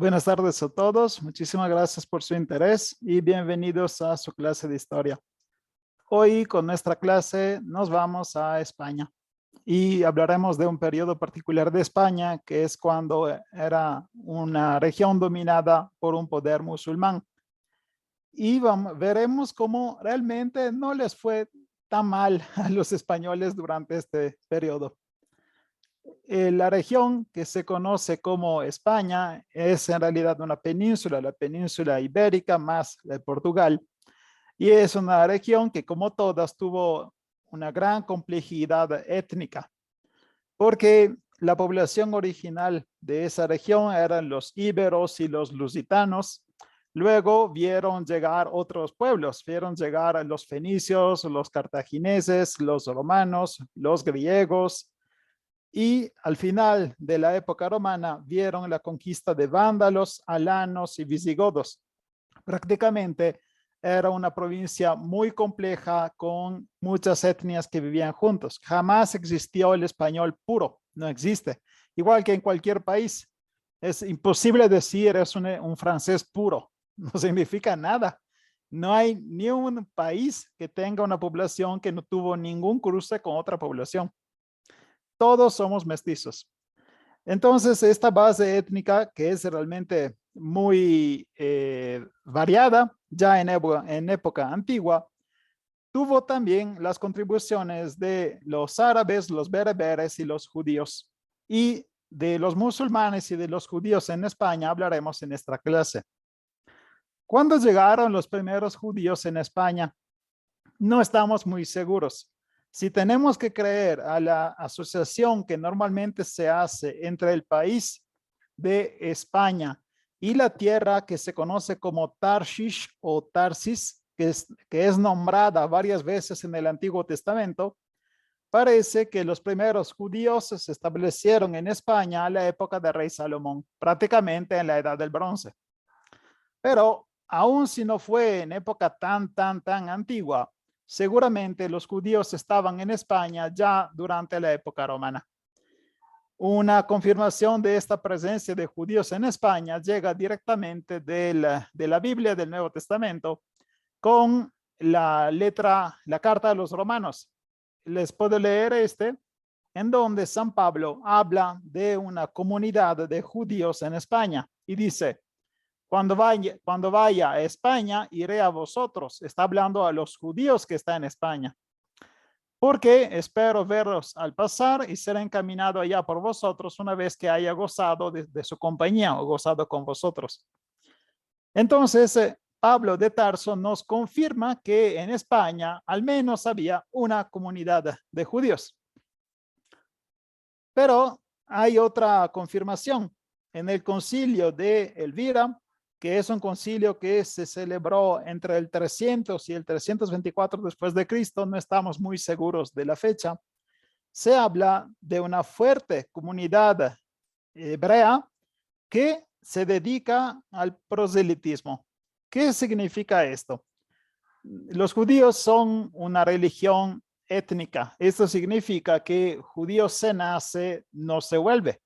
Buenas tardes a todos. Muchísimas gracias por su interés y bienvenidos a su clase de historia. Hoy con nuestra clase nos vamos a España y hablaremos de un periodo particular de España que es cuando era una región dominada por un poder musulmán. Y veremos cómo realmente no les fue tan mal a los españoles durante este periodo. La región que se conoce como España es en realidad una península, la península ibérica más de Portugal, y es una región que como todas tuvo una gran complejidad étnica, porque la población original de esa región eran los íberos y los lusitanos. Luego vieron llegar otros pueblos, vieron llegar los fenicios, los cartagineses, los romanos, los griegos, y al final de la época romana vieron la conquista de vándalos, alanos y visigodos. Prácticamente era una provincia muy compleja con muchas etnias que vivían juntos. Jamás existió el español puro, no existe. Igual que en cualquier país, es imposible decir es un francés puro, no significa nada. No hay ni un país que tenga una población que no tuvo ningún cruce con otra población. Todos somos mestizos. Entonces, esta base étnica, que es realmente muy variada, ya en época antigua, tuvo también las contribuciones de los árabes, los bereberes y los judíos. Y de los musulmanes y de los judíos en España hablaremos en esta clase. ¿Cuándo llegaron los primeros judíos en España? No estamos muy seguros. Si tenemos que creer a la asociación que normalmente se hace entre el país de España y la tierra que se conoce como Tarshish o Tarsis, que es nombrada varias veces en el Antiguo Testamento, parece que los primeros judíos se establecieron en España a la época del rey Salomón, prácticamente en la Edad del Bronce. Pero aun si no fue en época tan antigua, seguramente los judíos estaban en España ya durante la época romana. Una confirmación de esta presencia de judíos en España llega directamente de la Biblia del Nuevo Testamento con la carta a los romanos. Les puedo leer en donde San Pablo habla de una comunidad de judíos en España y dice: cuando vaya a España, iré a vosotros. Está hablando a los judíos que están en España. Porque espero verlos al pasar y ser encaminado allá por vosotros una vez que haya gozado de su compañía o gozado con vosotros. Entonces, Pablo de Tarso nos confirma que en España al menos había una comunidad de judíos. Pero hay otra confirmación. En el concilio de Elvira, que es un concilio que se celebró entre el 300 y el 324 después de Cristo, no estamos muy seguros de la fecha, se habla de una fuerte comunidad hebrea que se dedica al proselitismo. ¿Qué significa esto? Los judíos son una religión étnica. Esto significa que judío se nace, no se vuelve.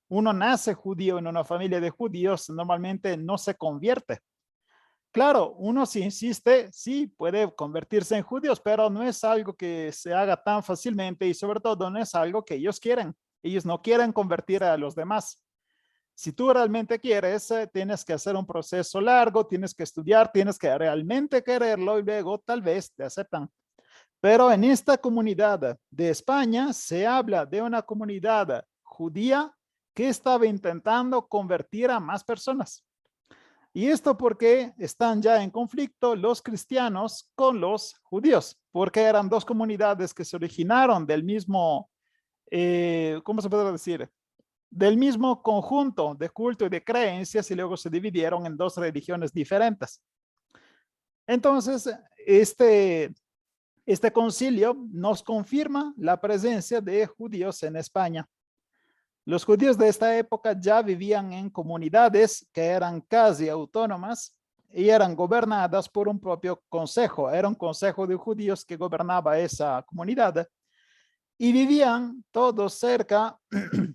Uno nace judío en una familia de judíos, normalmente no se convierte. Claro, uno si insiste, sí puede convertirse en judíos, pero no es algo que se haga tan fácilmente y sobre todo no es algo que ellos quieren. Ellos no quieren convertir a los demás. Si tú realmente quieres, tienes que hacer un proceso largo, tienes que estudiar, tienes que realmente quererlo y luego tal vez te aceptan. Pero en esta comunidad de España se habla de una comunidad judía que estaba intentando convertir a más personas. Y esto porque están ya en conflicto los cristianos con los judíos, porque eran dos comunidades que se originaron del mismo, ¿cómo se puede decir? Del mismo conjunto de culto y de creencias y luego se dividieron en dos religiones diferentes. Entonces, este concilio nos confirma la presencia de judíos en España. Los judíos de esta época ya vivían en comunidades que eran casi autónomas y eran gobernadas por un propio consejo. Era un consejo de judíos que gobernaba esa comunidad. y vivían todos cerca,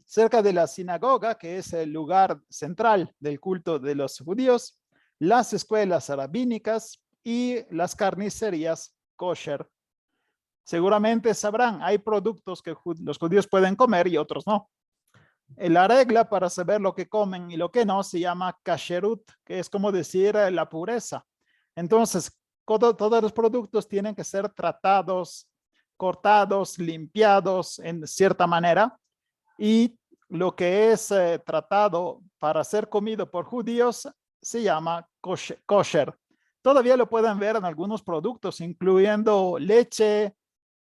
cerca de la sinagoga, que es el lugar central del culto de los judíos, las escuelas rabínicas y las carnicerías kosher. Seguramente sabrán, hay productos que los judíos pueden comer y otros no. La regla para saber lo que comen y lo que no se llama kasherut, que es como decir la pureza. Entonces, todos los productos tienen que ser tratados, cortados, limpiados en cierta manera, y lo que es tratado para ser comido por judíos se llama kosher. Todavía lo pueden ver en algunos productos, incluyendo leche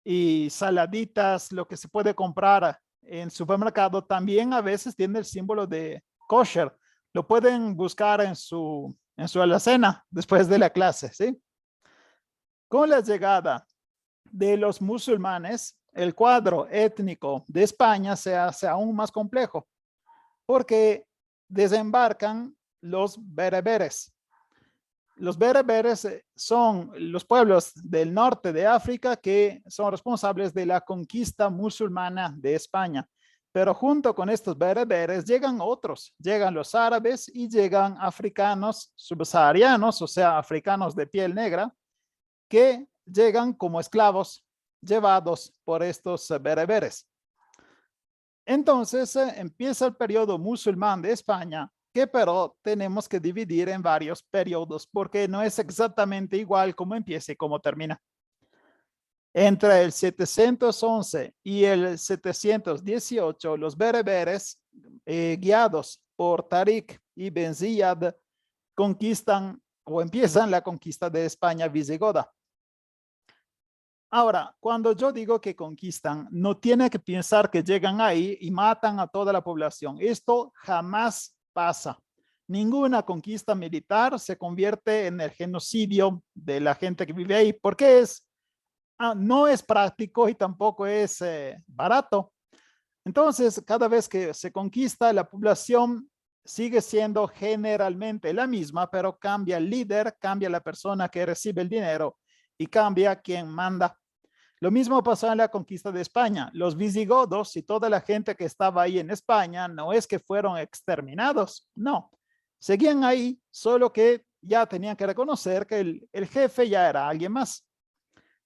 y saladitas, lo que se puede comprar en supermercado. También a veces tiene el símbolo de kosher. Lo pueden buscar en su alacena después de la clase, ¿sí? Con la llegada de los musulmanes, el cuadro étnico de España se hace aún más complejo, porque desembarcan los bereberes. Los bereberes son los pueblos del norte de África que son responsables de la conquista musulmana de España. Pero junto con estos bereberes llegan otros, llegan los árabes y llegan africanos subsaharianos, o sea, africanos de piel negra, que llegan como esclavos llevados por estos bereberes. Entonces empieza el periodo musulmán de España, que pero tenemos que dividir en varios periodos porque no es exactamente igual cómo empieza y cómo termina. Entre el 711 y el 718, los bereberes, guiados por Tarik y Ben Ziyad, conquistan o empiezan la conquista de España visigoda. Ahora, cuando yo digo que conquistan, no tiene que pensar que llegan ahí y matan a toda la población. Esto jamás pasa. Ninguna conquista militar se convierte en el genocidio de la gente que vive ahí, porque no es práctico y tampoco es barato. Entonces, cada vez que se conquista, la población sigue siendo generalmente la misma, pero cambia el líder, cambia la persona que recibe el dinero y cambia quien manda. Lo mismo pasó en la conquista de España. Los visigodos y toda la gente que estaba ahí en España no es que fueron exterminados, no. Seguían ahí, solo que ya tenían que reconocer que el jefe ya era alguien más.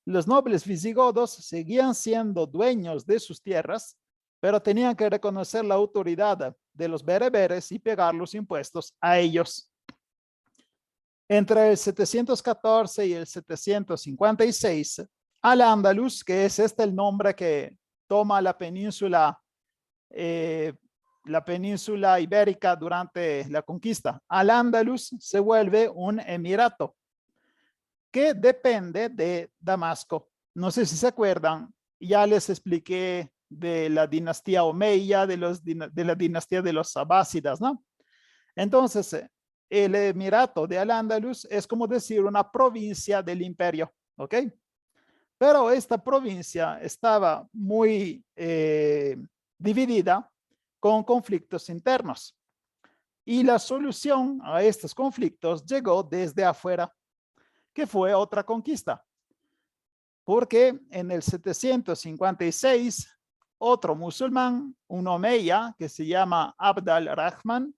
Los nobles visigodos seguían siendo dueños de sus tierras, pero tenían que reconocer la autoridad de los bereberes y pagar los impuestos a ellos. Entre el 714 y el 756, Al-Ándalus, que es el nombre que toma la península ibérica durante la conquista. Al-Ándalus se vuelve un emirato que depende de Damasco. No sé si se acuerdan, ya les expliqué de la dinastía Omeya, de la dinastía de los abásidas, ¿no? Entonces, el emirato de Al-Ándalus es como decir una provincia del imperio, ¿ok? Pero esta provincia estaba muy dividida con conflictos internos. Y la solución a estos conflictos llegó desde afuera, que fue otra conquista. Porque en el 756, otro musulmán, un omeya que se llama Abd al-Rahman,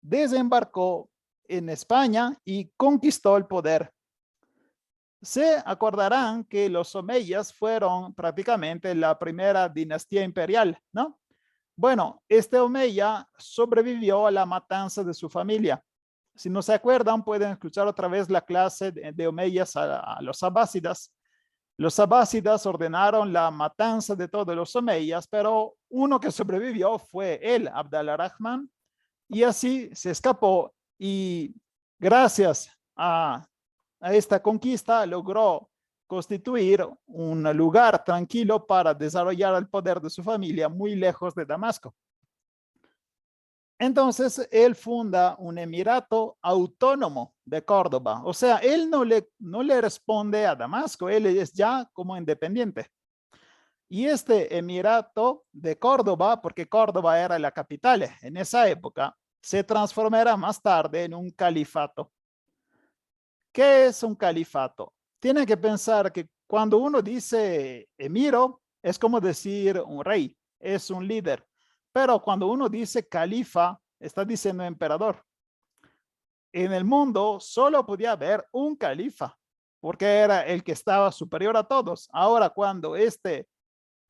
desembarcó en España y conquistó el poder. Se acordarán que los omeyas fueron prácticamente la primera dinastía imperial, ¿no? Bueno, este omeya sobrevivió a la matanza de su familia. Si no se acuerdan, pueden escuchar otra vez la clase de omeyas a los abásidas. Los abásidas ordenaron la matanza de todos los omeyas, pero uno que sobrevivió fue él, Abd al-Rahman, y así se escapó y gracias a esta conquista logró constituir un lugar tranquilo para desarrollar el poder de su familia muy lejos de Damasco. Entonces, él funda un emirato autónomo de Córdoba. O sea, él no le responde a Damasco, él es ya como independiente. Y este emirato de Córdoba, porque Córdoba era la capital en esa época, se transformará más tarde en un califato. ¿Qué es un califato? Tiene que pensar que cuando uno dice emiro, Es como decir un rey, es un líder. Pero cuando uno dice califa, está diciendo emperador. En el mundo solo podía haber un califa, porque era el que estaba superior a todos. Ahora, cuando este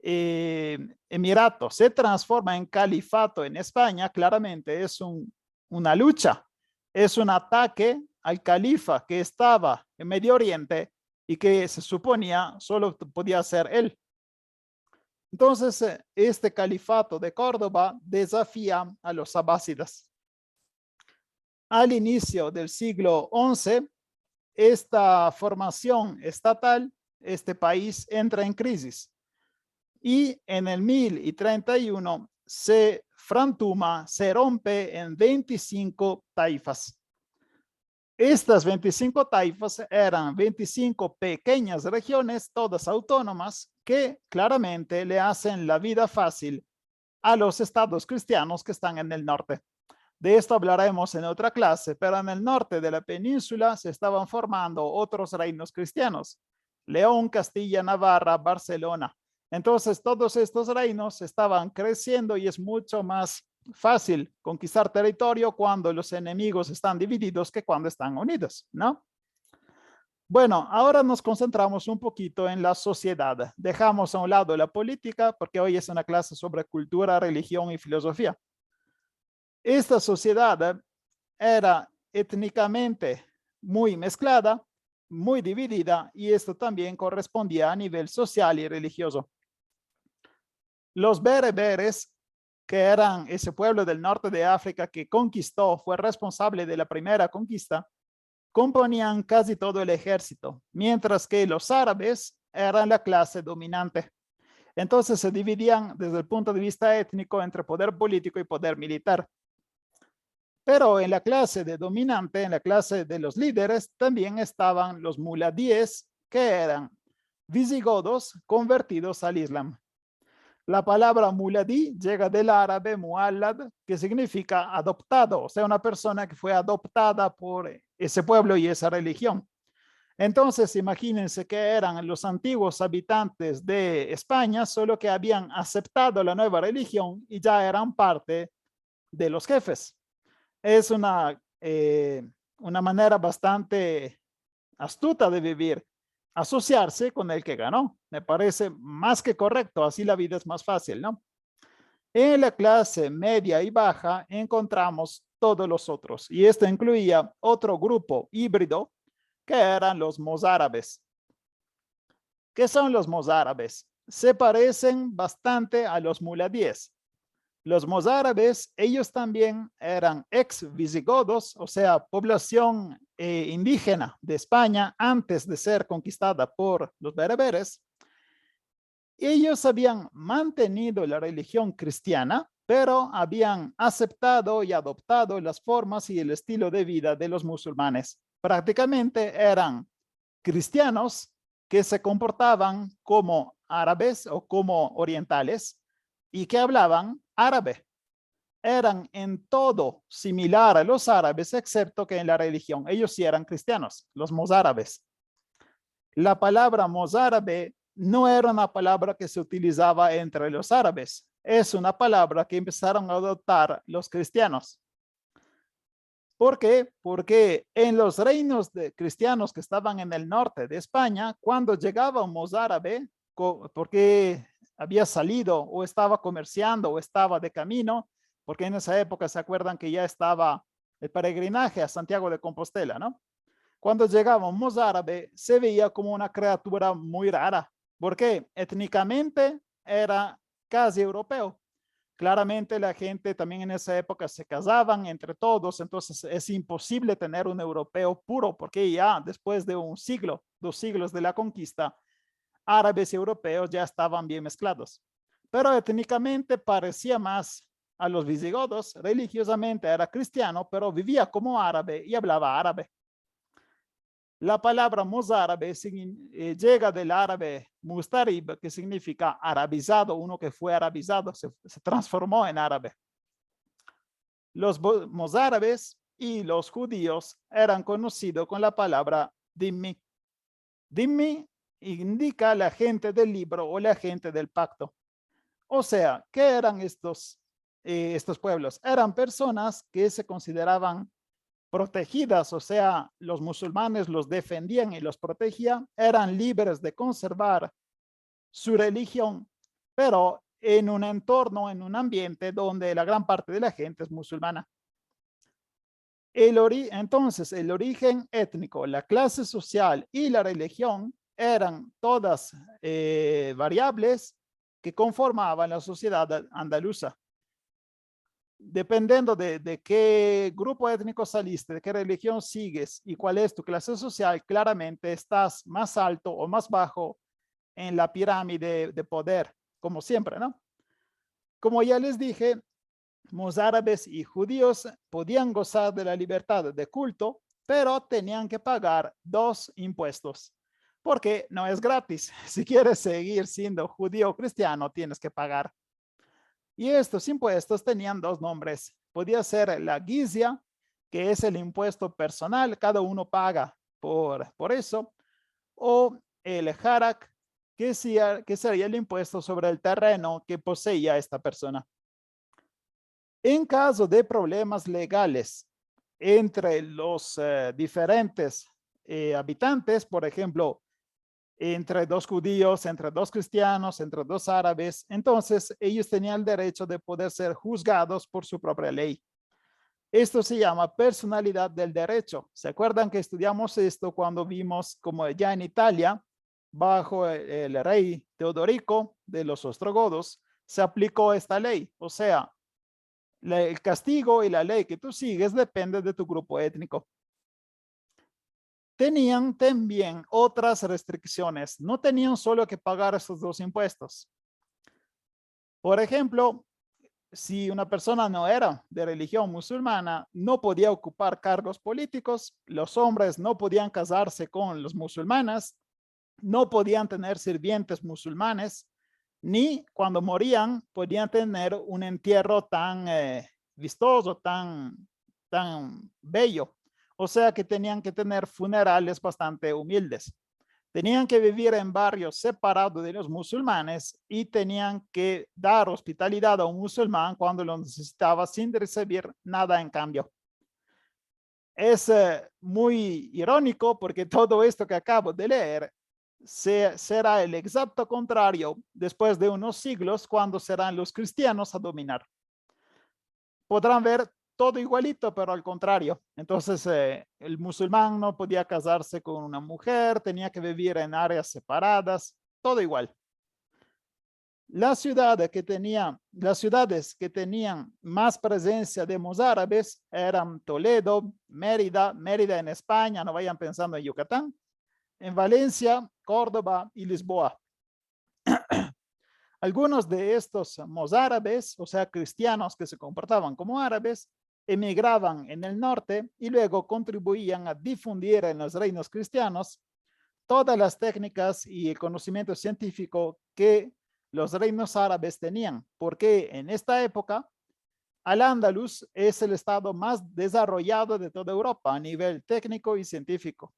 emirato se transforma en califato en España, claramente es una lucha, es un ataque al califa que estaba en Medio Oriente y que se suponía solo podía ser él. Entonces, este califato de Córdoba desafía a los abásidas. Al inicio del siglo XI, esta formación estatal, este país entra en crisis. Y en el 1031 se frantuma, se rompe en 25 taifas. Estas 25 taifas eran 25 pequeñas regiones, todas autónomas, que claramente le hacen la vida fácil a los estados cristianos que están en el norte. De esto hablaremos en otra clase, pero en el norte de la península se estaban formando otros reinos cristianos: León, Castilla, Navarra, Barcelona. Entonces, todos estos reinos estaban creciendo y es mucho más fácil conquistar territorio cuando los enemigos están divididos que cuando están unidos, ¿no? Bueno, ahora nos concentramos un poquito en la sociedad. Dejamos a un lado la política porque hoy es una clase sobre cultura, religión y filosofía. Esta sociedad era étnicamente muy mezclada, muy dividida, y esto también correspondía a nivel social y religioso. Los bereberes, que eran ese pueblo del norte de África que conquistó, fue responsable de la primera conquista, componían casi todo el ejército, mientras que los árabes eran la clase dominante. Entonces se dividían desde el punto de vista étnico entre poder político y poder militar. Pero en la clase de dominante, en la clase de los líderes, también estaban los muladíes, que eran visigodos convertidos al Islam. La palabra muladí llega del árabe muallad, que significa adoptado, o sea, una persona que fue adoptada por ese pueblo y esa religión. Entonces, imagínense que eran los antiguos habitantes de España, solo que habían aceptado la nueva religión y ya eran parte de los jefes. Es una manera bastante astuta de vivir, asociarse con el que ganó. Me parece más que correcto, así la vida es más fácil, ¿no? En la clase media y baja encontramos todos los otros, y esto incluía otro grupo híbrido que eran los mozárabes. ¿Qué son los mozárabes? Se parecen bastante a los muladíes. Los mozárabes, ellos también eran ex visigodos, o sea, población indígena de España antes de ser conquistada por los bereberes. Ellos habían mantenido la religión cristiana, pero habían aceptado y adoptado las formas y el estilo de vida de los musulmanes. Prácticamente eran cristianos que se comportaban como árabes o como orientales y que hablaban árabe. Eran en todo similar a los árabes, excepto que en la religión ellos sí eran cristianos, los mozárabes. La palabra mozárabe no era una palabra que se utilizaba entre los árabes, es una palabra que empezaron a adoptar los cristianos. ¿Por qué? Porque en los reinos de cristianos que estaban en el norte de España, cuando llegaba un mozárabe, porque había salido o estaba comerciando o estaba de camino, porque en esa época se acuerdan que ya estaba el peregrinaje a Santiago de Compostela, ¿no? Cuando llegaba un mozárabe se veía como una criatura muy rara, porque étnicamente era casi europeo. Claramente la gente también en esa época se casaban entre todos, entonces es imposible tener un europeo puro, porque ya después de un siglo, 2 siglos de la conquista, árabes y europeos ya estaban bien mezclados. Pero étnicamente parecía más a los visigodos, religiosamente era cristiano, pero vivía como árabe y hablaba árabe. La palabra mozárabe llega del árabe mustarib, que significa arabizado, uno que fue arabizado, se transformó en árabe. Los mozárabes y los judíos eran conocidos con la palabra dhimmi. Dhimmi indica la gente del libro o la gente del pacto. O sea, ¿qué eran estos pueblos? Eran personas que se consideraban protegidas, o sea, los musulmanes los defendían y los protegían, eran libres de conservar su religión, pero en un entorno, en un ambiente donde la gran parte de la gente es musulmana. Entonces, el origen étnico, la clase social y la religión eran todas variables que conformaban la sociedad andaluza. Dependiendo de qué grupo étnico saliste, de qué religión sigues y cuál es tu clase social, claramente estás más alto o más bajo en la pirámide de poder, como siempre, ¿no? Como ya les dije, mozárabes y judíos podían gozar de la libertad de culto, pero tenían que pagar 2 impuestos, porque no es gratis. Si quieres seguir siendo judío o cristiano, tienes que pagar. Y estos impuestos tenían 2 nombres. Podía ser la gizia, que es el impuesto personal, cada uno paga por eso, o el harak, que sería el impuesto sobre el terreno que poseía esta persona. En caso de problemas legales entre los diferentes habitantes, por ejemplo, entre 2 judíos, entre 2 cristianos, entre 2 árabes, entonces ellos tenían el derecho de poder ser juzgados por su propia ley. Esto se llama personalidad del derecho. ¿Se acuerdan que estudiamos esto cuando vimos como ya en Italia, bajo el rey Teodorico de los ostrogodos, se aplicó esta ley? O sea, el castigo y la ley que tú sigues depende de tu grupo étnico. Tenían también otras restricciones. No tenían solo que pagar estos 2 impuestos. Por ejemplo, si una persona no era de religión musulmana, no podía ocupar cargos políticos, los hombres no podían casarse con los musulmanes, no podían tener sirvientes musulmanes, ni cuando morían podían tener un entierro tan vistoso, tan bello. O sea que tenían que tener funerales bastante humildes. Tenían que vivir en barrios separados de los musulmanes y tenían que dar hospitalidad a un musulmán cuando lo necesitaba sin recibir nada en cambio. Es muy irónico porque todo esto que acabo de leer será el exacto contrario después de unos siglos cuando serán los cristianos a dominar. Podrán ver todo igualito, pero al contrario. Entonces, el musulmán no podía casarse con una mujer, tenía que vivir en áreas separadas, todo igual. Las ciudades que tenían más presencia de mozárabes eran Toledo, Mérida en España, no vayan pensando en Yucatán, en Valencia, Córdoba y Lisboa. Algunos de estos mozárabes, o sea, cristianos que se comportaban como árabes, emigraban en el norte y luego contribuían a difundir en los reinos cristianos todas las técnicas y el conocimiento científico que los reinos árabes tenían, porque en esta época Al-Ándalus es el estado más desarrollado de toda Europa a nivel técnico y científico.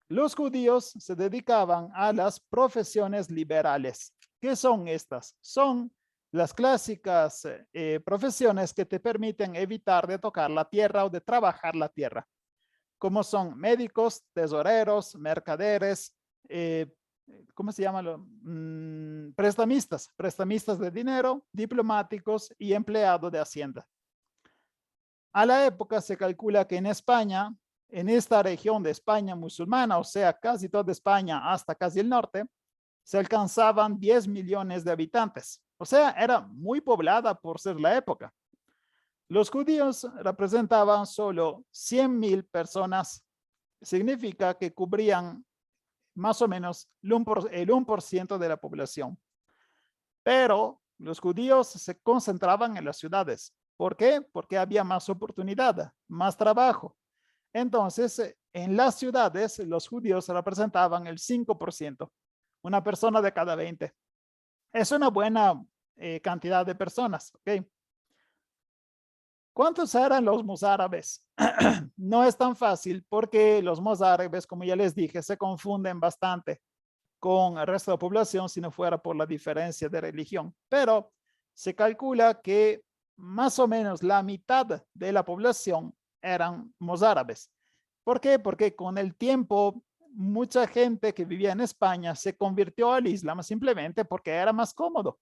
Los judíos se dedicaban a las profesiones liberales. ¿Qué son estas? Son las clásicas profesiones que te permiten evitar de tocar la tierra o de trabajar la tierra, como son médicos, tesoreros, mercaderes, ¿cómo se llaman? Prestamistas de dinero, diplomáticos y empleados de Hacienda. A la época se calcula que en España, en esta región de España musulmana, o sea, casi toda España hasta casi el norte, se alcanzaban 10 millones de habitantes. O sea, era muy poblada por ser la época. Los judíos representaban solo 100,000 personas. Significa que cubrían más o menos el 1% de la población. Pero los judíos se concentraban en las ciudades. ¿Por qué? Porque había más oportunidad, más trabajo. Entonces, en las ciudades, los judíos representaban el 5%, una persona de cada 20. Es una buena cantidad de personas, ¿ok? ¿Cuántos eran los mozárabes? No es tan fácil porque los mozárabes, como ya les dije, se confunden bastante con el resto de la población si no fuera por la diferencia de religión. Pero se calcula que más o menos la mitad de la población eran mozárabes. ¿Por qué? Porque con el tiempo mucha gente que vivía en España se convirtió al Islam simplemente porque era más cómodo.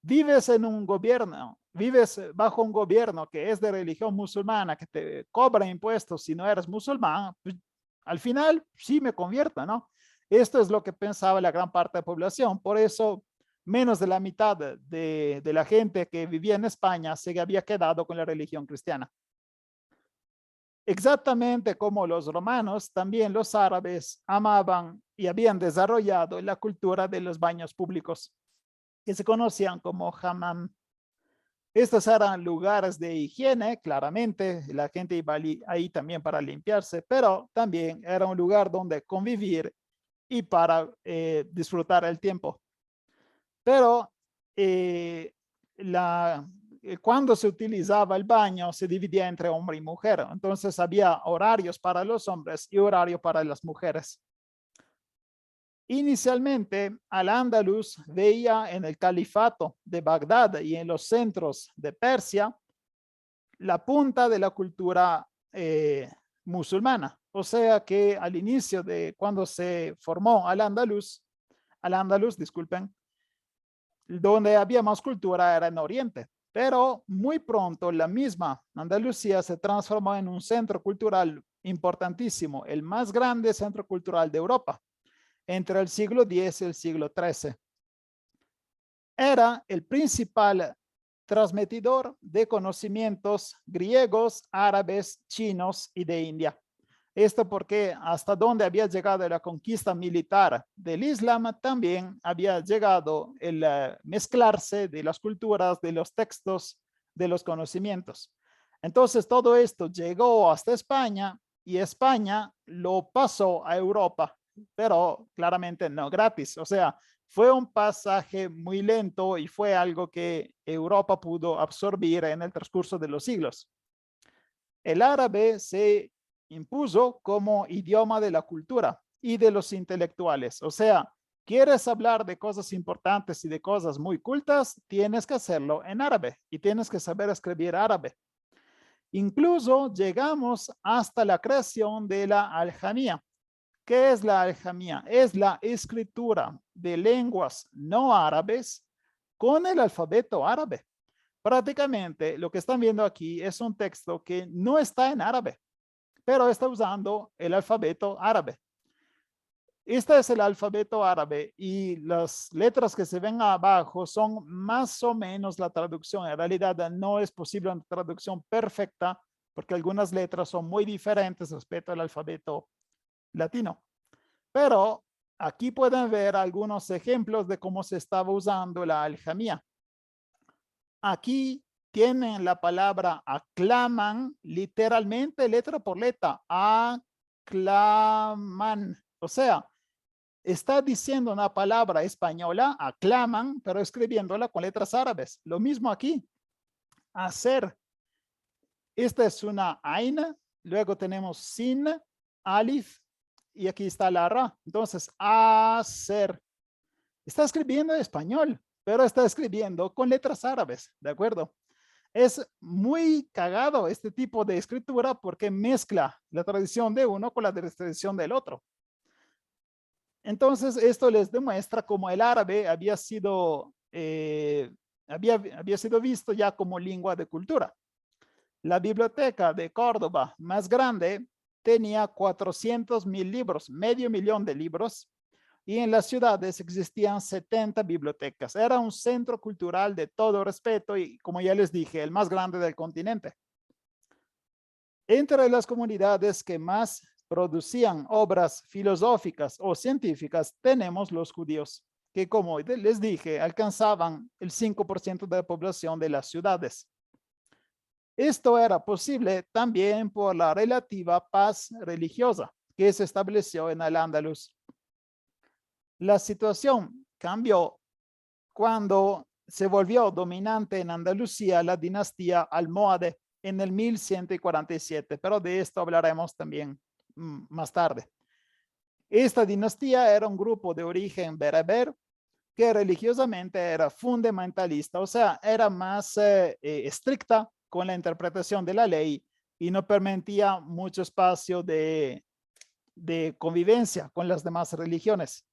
Vives en un gobierno, vives bajo un gobierno que es de religión musulmana, que te cobra impuestos si no eres musulmán, pues, al final sí me convierto, ¿no? Esto es lo que pensaba la gran parte de la población. Por eso, menos de la mitad de la gente que vivía en España se había quedado con la religión cristiana. Exactamente como los romanos, también los árabes amaban y habían desarrollado la cultura de los baños públicos, que se conocían como hammam. Estos eran lugares de higiene, claramente, la gente iba ahí también para limpiarse, pero también era un lugar donde convivir y para disfrutar el tiempo. Pero cuando se utilizaba el baño se dividía entre hombre y mujer, entonces había horarios para los hombres y horario para las mujeres. Inicialmente, Al-Ándalus veía en el califato de Bagdad y en los centros de Persia la punta de la cultura musulmana. O sea que al inicio de cuando se formó Al-Ándalus, disculpen, donde había más cultura era en Oriente. Pero muy pronto la misma Andalucía se transformó en un centro cultural importantísimo, el más grande centro cultural de Europa, entre el siglo X y el siglo XIII. Era el principal transmitidor de conocimientos griegos, árabes, chinos y de India. Esto porque hasta donde había llegado la conquista militar del Islam, también había llegado el mezclarse de las culturas, de los textos, de los conocimientos. Entonces todo esto llegó hasta España y España lo pasó a Europa, pero claramente no gratis. O sea, fue un pasaje muy lento y fue algo que Europa pudo absorber en el transcurso de los siglos. El árabe se impuso como idioma de la cultura y de los intelectuales. O sea, quieres hablar de cosas importantes y de cosas muy cultas, tienes que hacerlo en árabe y tienes que saber escribir árabe. Incluso llegamos hasta la creación de la aljamía. ¿Qué es la aljamía? Es la escritura de lenguas no árabes con el alfabeto árabe. Prácticamente lo que están viendo aquí es un texto que no está en árabe, pero está usando el alfabeto árabe. Este es el alfabeto árabe y las letras que se ven abajo son más o menos la traducción. En realidad no es posible una traducción perfecta porque algunas letras son muy diferentes respecto al alfabeto latino. Pero aquí pueden ver algunos ejemplos de cómo se estaba usando la aljamía. Aquí tienen la palabra aclaman, literalmente letra por letra, aclaman. O sea, está diciendo una palabra española, aclaman, pero escribiéndola con letras árabes. Lo mismo aquí, hacer. Esta es una aina, luego tenemos sin, alif, y aquí está la ra. Entonces, hacer. Está escribiendo en español, pero está escribiendo con letras árabes, ¿de acuerdo? Es muy cagado este tipo de escritura porque mezcla la tradición de uno con la tradición del otro. Entonces, esto les demuestra cómo el árabe había sido visto ya como lengua de cultura. La biblioteca de Córdoba más grande tenía 400,000 libros, medio millón de libros, y en las ciudades existían 70 bibliotecas. Era un centro cultural de todo respeto y, como ya les dije, el más grande del continente. Entre las comunidades que más producían obras filosóficas o científicas tenemos los judíos, que como les dije, alcanzaban el 5% de la población de las ciudades. Esto era posible también por la relativa paz religiosa que se estableció en Al-Ándalus. La situación cambió cuando se volvió dominante en Andalucía la dinastía almohade. en el 1147, pero de esto hablaremos también más tarde. Esta dinastía era un grupo de origen bereber que religiosamente era fundamentalista, o sea, era más estricta con la interpretación de la ley y no permitía mucho espacio de convivencia con las demás religiones.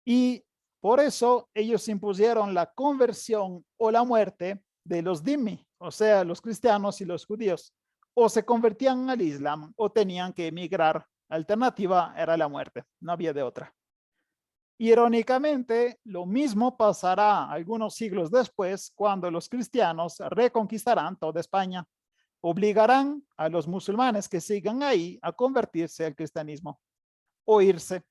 Y por eso ellos impusieron la conversión o la muerte de los dhimmi, o sea, los cristianos y los judíos. O se convertían al Islam o tenían que emigrar. La alternativa era la muerte, no había de otra. Irónicamente, lo mismo pasará algunos siglos después cuando los cristianos reconquistarán toda España. Obligarán a los musulmanes que sigan ahí a convertirse al cristianismo o irse.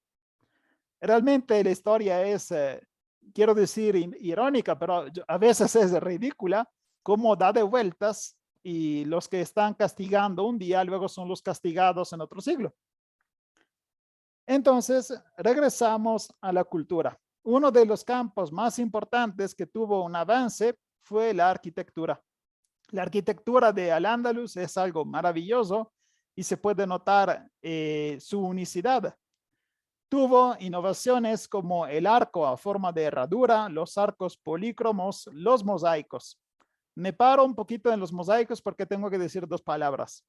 Realmente la historia es, quiero decir, irónica, pero a veces es ridícula, cómo da de vueltas y los que están castigando un día luego son los castigados en otro siglo. Entonces, regresamos a la cultura. Uno de los campos más importantes que tuvo un avance fue la arquitectura. La arquitectura de Al-Ándalus es algo maravilloso y se puede notar su unicidad. Tuvo innovaciones como el arco a forma de herradura, los arcos polícromos, los mosaicos. Me paro un poquito en los mosaicos porque tengo que decir dos palabras.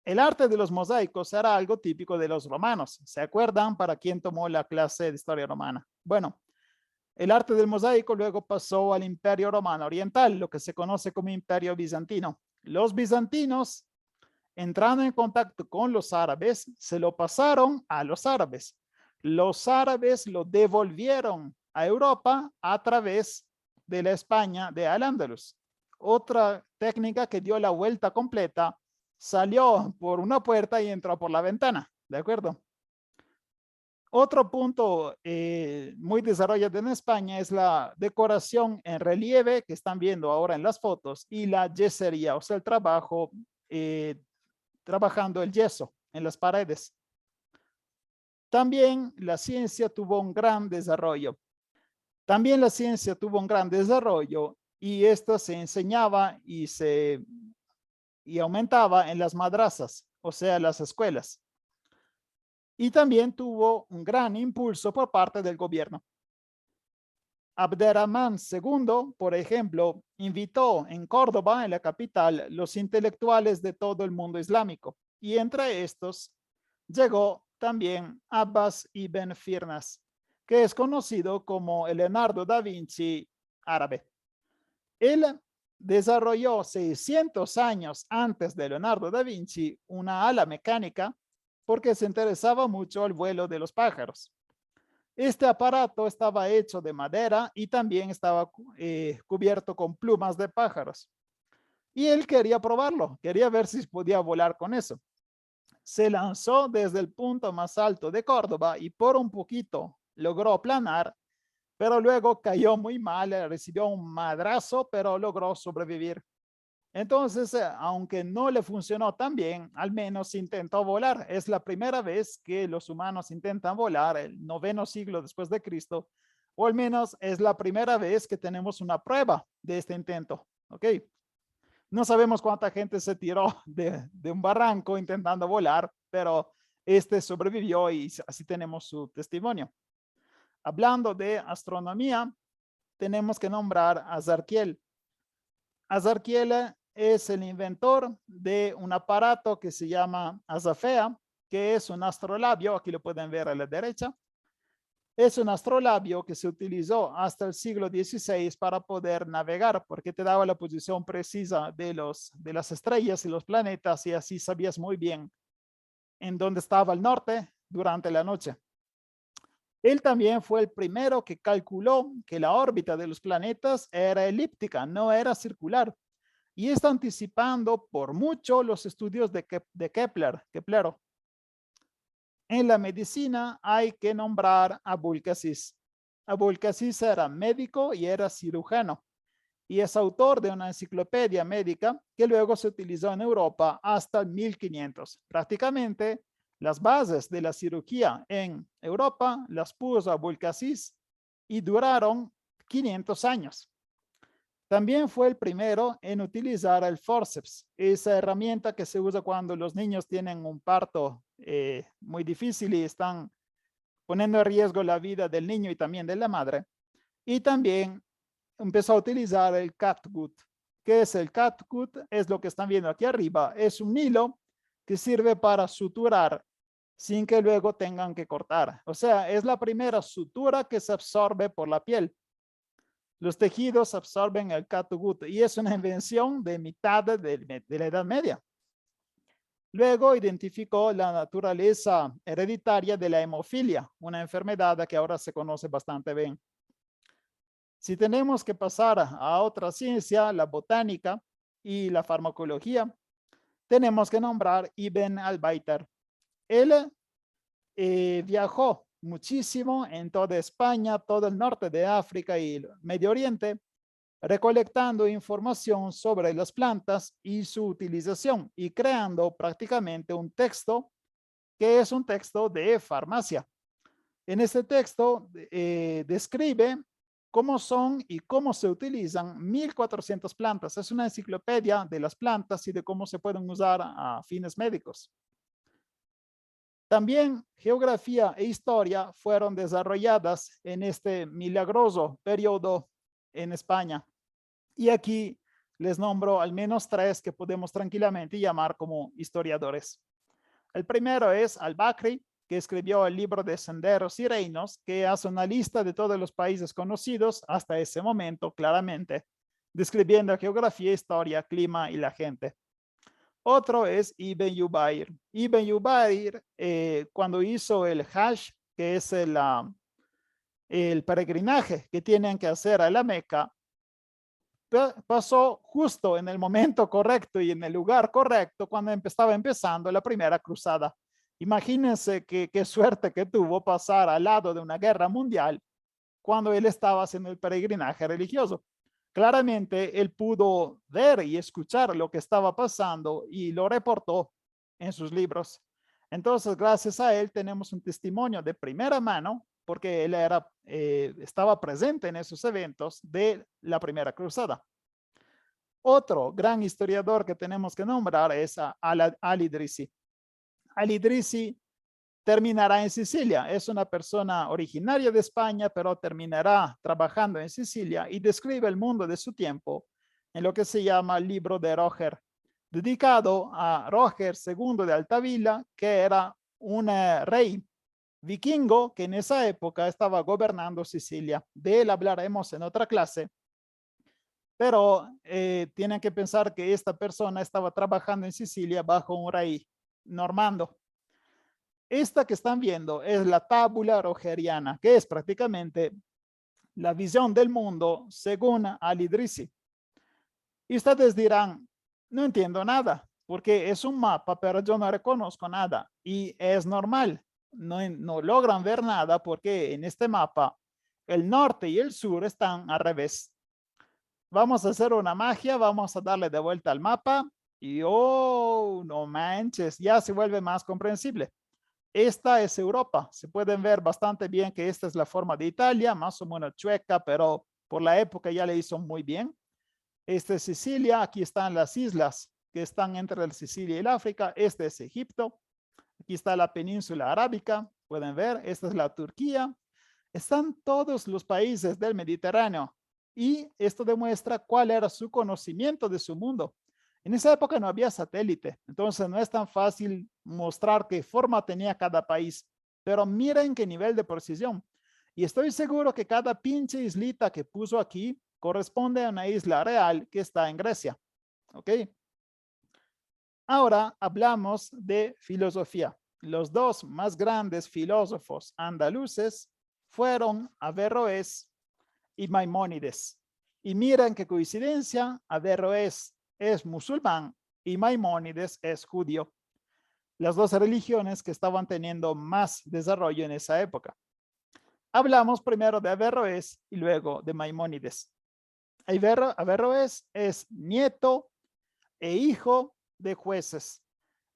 El arte de los mosaicos era algo típico de los romanos. ¿Se acuerdan para quién tomó la clase de historia romana? Bueno, el arte del mosaico luego pasó al Imperio Romano Oriental, lo que se conoce como Imperio Bizantino. Los bizantinos, entrando en contacto con los árabes, se lo pasaron a los árabes. Los árabes lo devolvieron a Europa a través de la España de Al-Ándalus. Otra técnica que dio la vuelta completa, salió por una puerta y entró por la ventana, ¿de acuerdo? Otro punto muy desarrollado en España es la decoración en relieve que están viendo ahora en las fotos y la yesería, o sea, el trabajo trabajando el yeso en las paredes. También la ciencia tuvo un gran desarrollo. Y esto se enseñaba y aumentaba en las madrazas, o sea, las escuelas. Y también tuvo un gran impulso por parte del gobierno. Abderramán II, por ejemplo, invitó en Córdoba, en la capital, los intelectuales de todo el mundo islámico. Y entre estos llegó también Abbas ibn Firnas, que es conocido como el Leonardo da Vinci árabe. Él desarrolló 600 años antes de Leonardo da Vinci una ala mecánica porque se interesaba mucho al vuelo de los pájaros. Este aparato estaba hecho de madera y también estaba cubierto con plumas de pájaros. Y él quería probarlo, quería ver si podía volar con eso. Se lanzó desde el punto más alto de Córdoba y por un poquito logró planar, pero luego cayó muy mal, recibió un madrazo, pero logró sobrevivir. Entonces, aunque no le funcionó tan bien, al menos intentó volar. Es la primera vez que los humanos intentan volar, el 9º siglo después de Cristo, o al menos es la primera vez que tenemos una prueba de este intento. ¿Ok? No sabemos cuánta gente se tiró de un barranco intentando volar, pero este sobrevivió y así tenemos su testimonio. Hablando de astronomía, tenemos que nombrar a Zarkiel. Azarquiel es el inventor de un aparato que se llama azafea, que es un astrolabio, aquí lo pueden ver a la derecha. Es un astrolabio que se utilizó hasta el siglo XVI para poder navegar, porque te daba la posición precisa de las estrellas y los planetas y así sabías muy bien en dónde estaba el norte durante la noche. Él también fue el primero que calculó que la órbita de los planetas era elíptica, no era circular. Y está anticipando por mucho los estudios de Keplero. En la medicina hay que nombrar a Abulcasis. Abulcasis era médico y era cirujano. Y es autor de una enciclopedia médica que luego se utilizó en Europa hasta 1500. Prácticamente las bases de la cirugía en Europa las puso Abulcasis y duraron 500 años. También fue el primero en utilizar el forceps, esa herramienta que se usa cuando los niños tienen un parto muy difícil y están poniendo en riesgo la vida del niño y también de la madre. Y también empezó a utilizar el catgut. ¿Qué es el catgut? Es lo que están viendo aquí arriba. Es un hilo que sirve para suturar sin que luego tengan que cortar. O sea, es la primera sutura que se absorbe por la piel. Los tejidos absorben el catgut y es una invención de mitad de la Edad Media. Luego identificó la naturaleza hereditaria de la hemofilia, una enfermedad que ahora se conoce bastante bien. Si tenemos que pasar a otra ciencia, la botánica y la farmacología, tenemos que nombrar Ibn al-Baitar. Él viajó muchísimo en toda España, todo el norte de África y el Medio Oriente, recolectando información sobre las plantas y su utilización y creando prácticamente un texto que es un texto de farmacia. En este texto describe cómo son y cómo se utilizan 1400 plantas. Es una enciclopedia de las plantas y de cómo se pueden usar a fines médicos. También geografía e historia fueron desarrolladas en este milagroso periodo en España. Y aquí les nombro al menos 3 que podemos tranquilamente llamar como historiadores. El primero es Al-Bakri, que escribió el libro de Senderos y Reinos, que hace una lista de todos los países conocidos hasta ese momento, claramente, describiendo geografía, historia, clima y la gente. Otro es Ibn Jubayr. Ibn Jubayr, cuando hizo el Hajj, que es el peregrinaje que tienen que hacer a la Meca, pasó justo en el momento correcto y en el lugar correcto cuando estaba empezando la primera cruzada. Imagínense qué suerte que tuvo pasar al lado de una guerra mundial cuando él estaba haciendo el peregrinaje religioso. Claramente él pudo ver y escuchar lo que estaba pasando y lo reportó en sus libros. Entonces, gracias a él tenemos un testimonio de primera mano, porque él estaba presente en esos eventos de la primera cruzada. Otro gran historiador que tenemos que nombrar es Al-Idrisi. Al-Idrisi terminará en Sicilia. Es una persona originaria de España, pero terminará trabajando en Sicilia y describe el mundo de su tiempo en lo que se llama el libro de Roger, dedicado a Roger II de Altavilla, que era un rey vikingo que en esa época estaba gobernando Sicilia. De él hablaremos en otra clase, pero tienen que pensar que esta persona estaba trabajando en Sicilia bajo un rey normando. Esta que están viendo es la tábula rogeriana, que es prácticamente la visión del mundo según Al-Idrisi. Y ustedes dirán, no entiendo nada, porque es un mapa, pero yo no reconozco nada. Y es normal, no logran ver nada porque en este mapa el norte y el sur están al revés. Vamos a hacer una magia, vamos a darle de vuelta al mapa y oh, no manches, ya se vuelve más comprensible. Esta es Europa. Se pueden ver bastante bien que esta es la forma de Italia, más o menos chueca, pero por la época ya le hizo muy bien. Esta es Sicilia. Aquí están las islas que están entre el Sicilia y el África. Este es Egipto. Aquí está la península arábica. Pueden ver, esta es la Turquía. Están todos los países del Mediterráneo. Y esto demuestra cuál era su conocimiento de su mundo. En esa época no había satélite, entonces no es tan fácil mostrar qué forma tenía cada país, pero miren qué nivel de precisión. Y estoy seguro que cada pinche islita que puso aquí corresponde a una isla real que está en Grecia. ¿Ok? Ahora hablamos de filosofía. Los dos más grandes filósofos andaluces fueron Averroes y Maimónides. Y miren qué coincidencia, Averroes es musulmán y Maimónides es judío. Las dos religiones que estaban teniendo más desarrollo en esa época. Hablamos primero de Averroes y luego de Maimónides. Averroes es nieto e hijo de jueces.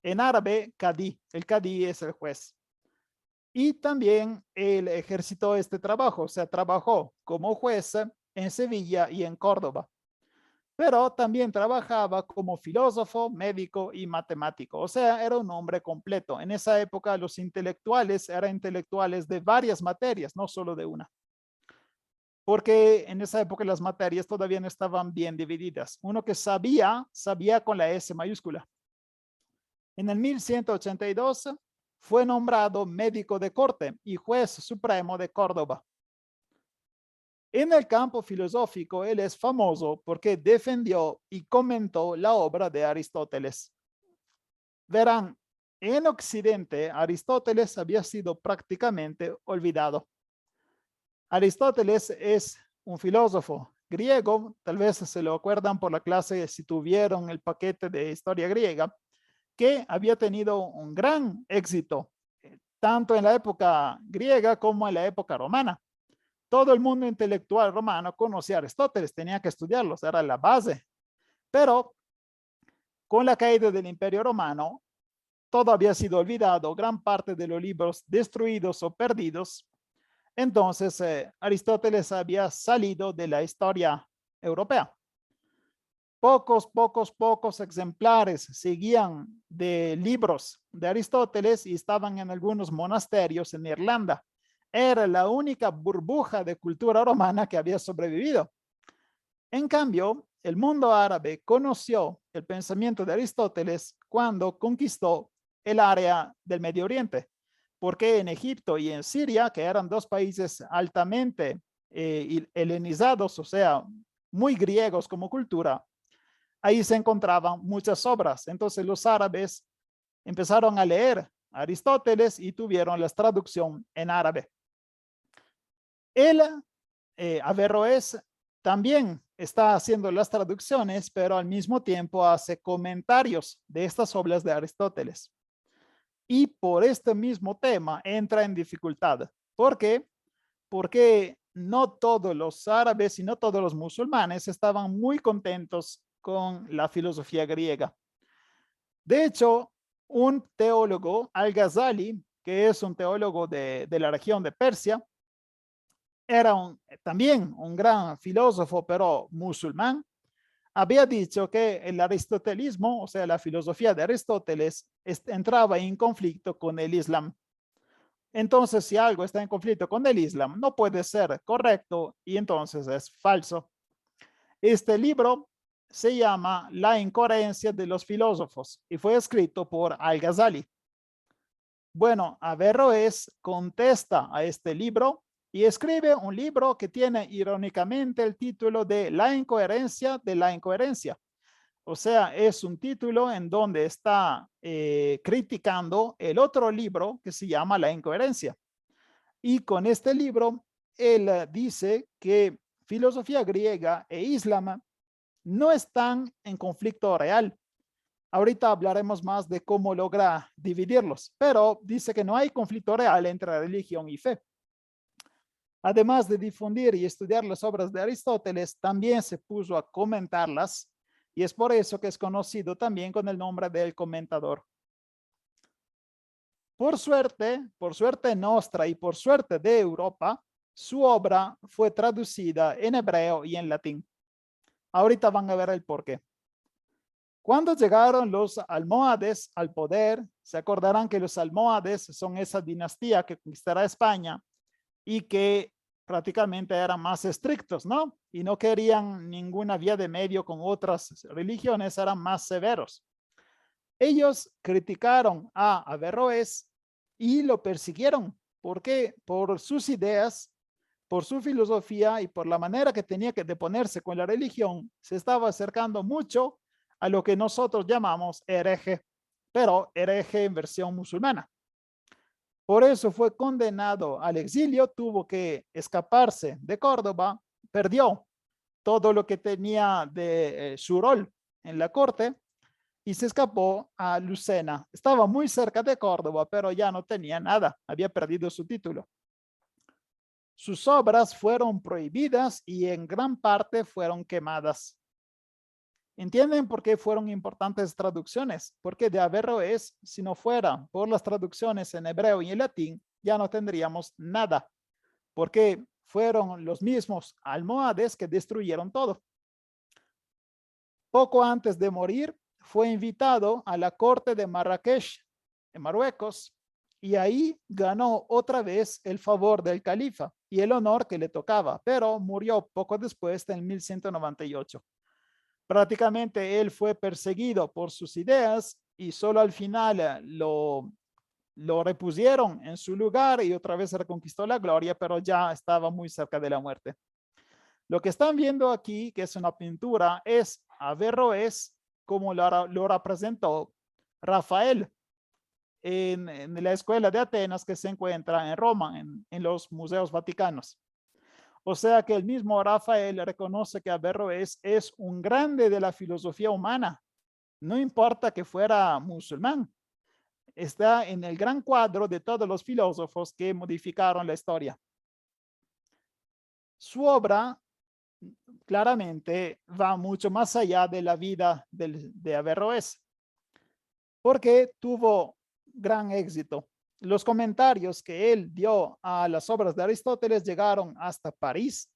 En árabe, cadí. El cadí es el juez. Y también él ejercitó este trabajo, o sea, trabajó como juez en Sevilla y en Córdoba. pero también trabajaba como filósofo, médico y matemático. O sea, era un hombre completo. En esa época los intelectuales eran intelectuales de varias materias, no solo de una. Porque en esa época las materias todavía no estaban bien divididas. Uno que sabía, sabía con la S mayúscula. En el 1182 fue nombrado médico de corte y juez supremo de Córdoba. En el campo filosófico, él es famoso porque defendió y comentó la obra de Aristóteles. Verán, en Occidente, Aristóteles había sido prácticamente olvidado. Aristóteles es un filósofo griego, tal vez se lo acuerdan por la clase si tuvieron el paquete de historia griega, que había tenido un gran éxito, tanto en la época griega como en la época romana. Todo el mundo intelectual romano conocía a Aristóteles, tenía que estudiarlos, era la base. Pero con la caída del Imperio Romano, todo había sido olvidado, gran parte de los libros destruidos o perdidos. Entonces, Aristóteles había salido de la historia europea. Pocos ejemplares seguían de libros de Aristóteles y estaban en algunos monasterios en Irlanda. Era la única burbuja de cultura romana que había sobrevivido. En cambio, el mundo árabe conoció el pensamiento de Aristóteles cuando conquistó el área del Medio Oriente, porque en Egipto y en Siria, que eran dos países altamente helenizados, o sea, muy griegos como cultura, ahí se encontraban muchas obras. Entonces los árabes empezaron a leer a Aristóteles y tuvieron la traducción en árabe. Él, Averroes, también está haciendo las traducciones, pero al mismo tiempo hace comentarios de estas obras de Aristóteles. Y por este mismo tema entra en dificultad. ¿Por qué? Porque no todos los árabes y no todos los musulmanes estaban muy contentos con la filosofía griega. De hecho, un teólogo, Al-Ghazali, que es un teólogo de la región de Persia, era también un gran filósofo, pero musulmán, había dicho que el aristotelismo, o sea, la filosofía de Aristóteles, entraba en conflicto con el Islam. Entonces, si algo está en conflicto con el Islam, no puede ser correcto y entonces es falso. Este libro se llama La incoherencia de los filósofos y fue escrito por Al-Ghazali. Bueno, Averroes contesta a este libro y escribe un libro que tiene irónicamente el título de La incoherencia de la incoherencia. O sea, es un título en donde está criticando el otro libro que se llama La incoherencia. Y con este libro, él dice que filosofía griega e islam no están en conflicto real. Ahorita hablaremos más de cómo logra dividirlos, pero dice que no hay conflicto real entre religión y fe. Además de difundir y estudiar las obras de Aristóteles, también se puso a comentarlas y es por eso que es conocido también con el nombre del comentador. Por suerte nuestra y por suerte de Europa, su obra fue traducida en hebreo y en latín. Ahorita van a ver el porqué. Cuando llegaron los almohades al poder, se acordarán que los almohades son esa dinastía que conquistará España y que prácticamente eran más estrictos, ¿no? Y no querían ninguna vía de medio con otras religiones, eran más severos. Ellos criticaron a Averroes y lo persiguieron. ¿Por qué? Por sus ideas, por su filosofía y por la manera que tenía de ponerse con la religión, se estaba acercando mucho a lo que nosotros llamamos hereje, pero hereje en versión musulmana. Por eso fue condenado al exilio, tuvo que escaparse de Córdoba, perdió todo lo que tenía de su rol en la corte y se escapó a Lucena. Estaba muy cerca de Córdoba, pero ya no tenía nada, había perdido su título. Sus obras fueron prohibidas y en gran parte fueron quemadas. ¿Entienden por qué fueron importantes traducciones? Porque de Averroes, si no fuera por las traducciones en hebreo y en latín, ya no tendríamos nada, porque fueron los mismos almohades que destruyeron todo. Poco antes de morir, fue invitado a la corte de Marrakech, en Marruecos, y ahí ganó otra vez el favor del califa y el honor que le tocaba, pero murió poco después, en 1198. Prácticamente él fue perseguido por sus ideas y solo al final lo repusieron en su lugar y otra vez reconquistó la gloria, pero ya estaba muy cerca de la muerte. Lo que están viendo aquí, que es una pintura, es Averroes como lo representó Rafael en la escuela de Atenas que se encuentra en Roma, en los museos vaticanos. O sea que el mismo Rafael reconoce que Averroes es un grande de la filosofía humana, no importa que fuera musulmán. Está en el gran cuadro de todos los filósofos que modificaron la historia. Su obra claramente va mucho más allá de la vida de Averroes, porque tuvo gran éxito. Los comentarios que él dio a las obras de Aristóteles llegaron hasta París,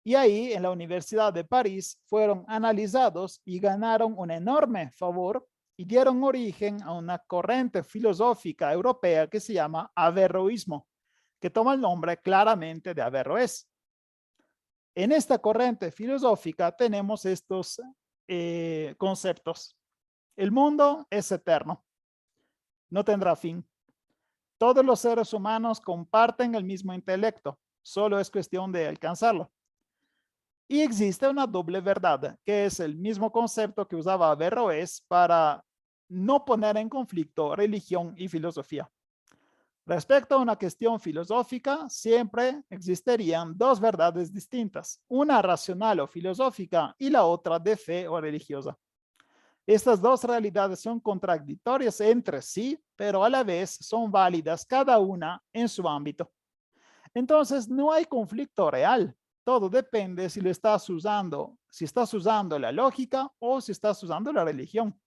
y ahí en la Universidad de París fueron analizados y ganaron un enorme favor y dieron origen a una corriente filosófica europea que se llama averroísmo, que toma el nombre claramente de Averroes. En esta corriente filosófica tenemos estos conceptos. El mundo es eterno, no tendrá fin. Todos los seres humanos comparten el mismo intelecto, solo es cuestión de alcanzarlo. Y existe una doble verdad, que es el mismo concepto que usaba Averroes para no poner en conflicto religión y filosofía. Respecto a una cuestión filosófica, siempre existirían dos verdades distintas, una racional o filosófica y la otra de fe o religiosa. Estas dos realidades son contradictorias entre sí, pero a la vez son válidas cada una en su ámbito. Entonces, no hay conflicto real. Todo depende si estás usando la lógica o si estás usando la religión.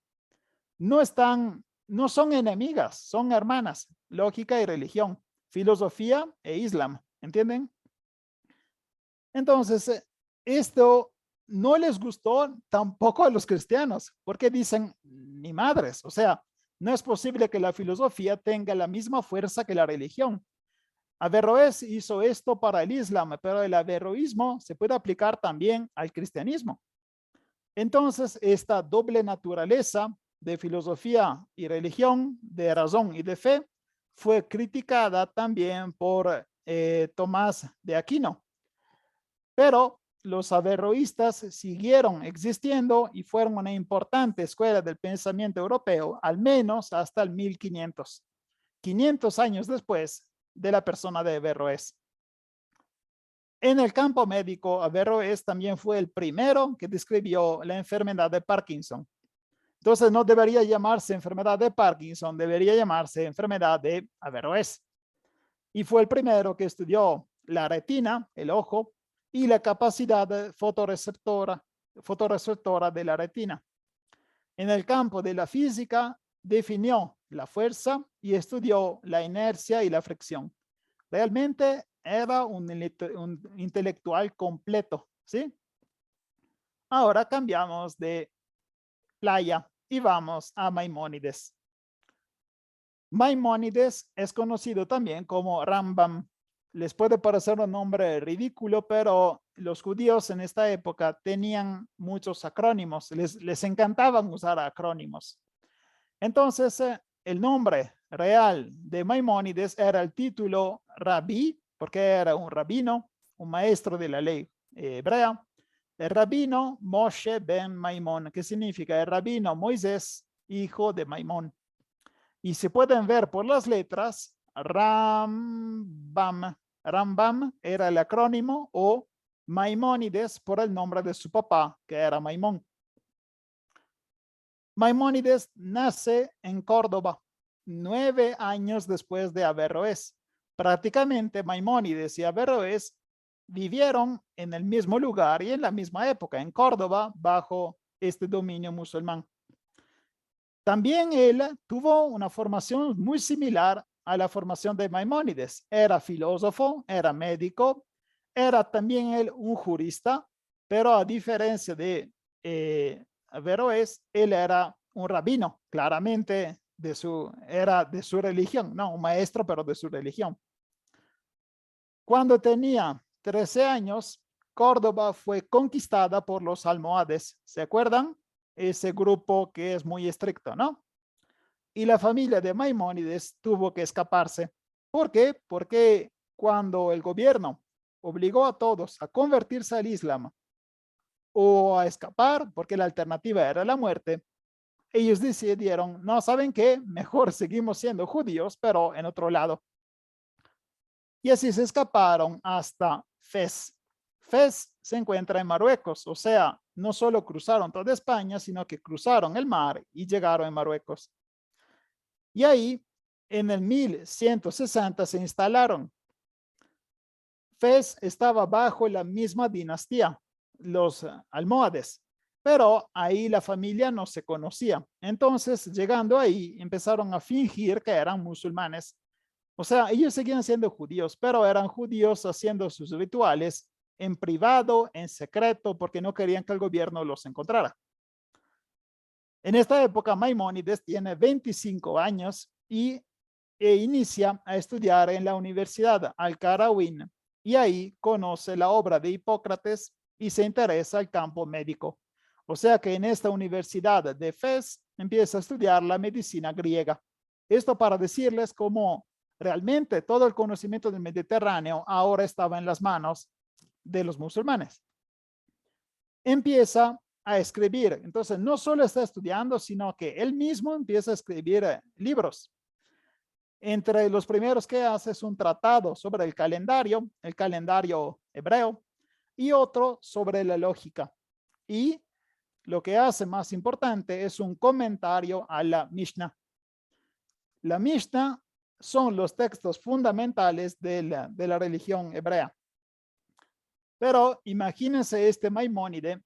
No son enemigas, son hermanas, lógica y religión, filosofía e islam, ¿entienden? Entonces, esto no les gustó tampoco a los cristianos, porque dicen, ni madres, o sea, no es posible que la filosofía tenga la misma fuerza que la religión. Averroes hizo esto para el islam, pero el averroísmo se puede aplicar también al cristianismo. Entonces, esta doble naturaleza de filosofía y religión, de razón y de fe, fue criticada también por Tomás de Aquino. Pero los averroístas siguieron existiendo y fueron una importante escuela del pensamiento europeo, al menos hasta el 1500, 500 años después de la persona de Averroes. En el campo médico, Averroes también fue el primero que describió la enfermedad de Parkinson. Entonces no debería llamarse enfermedad de Parkinson, debería llamarse enfermedad de Averroes. Y fue el primero que estudió la retina, el ojo, y la capacidad fotorreceptora de la retina. En el campo de la física, definió la fuerza y estudió la inercia y la fricción. Realmente era un intelectual completo, ¿sí? Ahora cambiamos de playa y vamos a Maimónides. Maimónides es conocido también como Rambam. Les puede parecer un nombre ridículo, pero los judíos en esta época tenían muchos acrónimos, les encantaban usar acrónimos. Entonces, el nombre real de Maimónides era el título rabí, porque era un rabino, un maestro de la ley hebrea, el rabino Moshe ben Maimón, que significa el rabino Moisés, hijo de Maimón. Y se pueden ver por las letras, Rambam. Rambam era el acrónimo o Maimónides por el nombre de su papá, que era Maimón. Maimónides nace en Córdoba, 9 años después de Averroes. Prácticamente Maimónides y Averroes vivieron en el mismo lugar y en la misma época, en Córdoba, bajo este dominio musulmán. También él tuvo una formación muy similar a la formación de Maimónides. Era filósofo, era médico, era también él un jurista, pero a diferencia de Averroes, él era un rabino, claramente era de su religión, no un maestro, pero de su religión. Cuando tenía 13 años, Córdoba fue conquistada por los almohades. ¿Se acuerdan? Ese grupo que es muy estricto, ¿no? Y la familia de Maimónides tuvo que escaparse. ¿Por qué? Porque cuando el gobierno obligó a todos a convertirse al Islam o a escapar, porque la alternativa era la muerte, ellos decidieron, no, ¿saben qué? Mejor seguimos siendo judíos, pero en otro lado. Y así se escaparon hasta Fez. Fez se encuentra en Marruecos, o sea, no solo cruzaron toda España, sino que cruzaron el mar y llegaron a Marruecos. Y ahí, en el 1160, se instalaron. Fez estaba bajo la misma dinastía, los almohades, pero ahí la familia no se conocía. Entonces, llegando ahí, empezaron a fingir que eran musulmanes. O sea, ellos seguían siendo judíos, pero eran judíos haciendo sus rituales en privado, en secreto, porque no querían que el gobierno los encontrara. En esta época, Maimónides tiene 25 años e inicia a estudiar en la Universidad Al-Qarawiyyin y ahí conoce la obra de Hipócrates y se interesa al campo médico. O sea que en esta universidad de Fez empieza a estudiar la medicina griega. Esto para decirles cómo realmente todo el conocimiento del Mediterráneo ahora estaba en las manos de los musulmanes. Empieza a escribir. Entonces, no solo está estudiando, sino que él mismo empieza a escribir libros. Entre los primeros que hace es un tratado sobre el calendario hebreo, y otro sobre la lógica. Y lo que hace más importante es un comentario a la Mishnah. La Mishnah son los textos fundamentales de la religión hebrea. Pero imagínense este Maimónides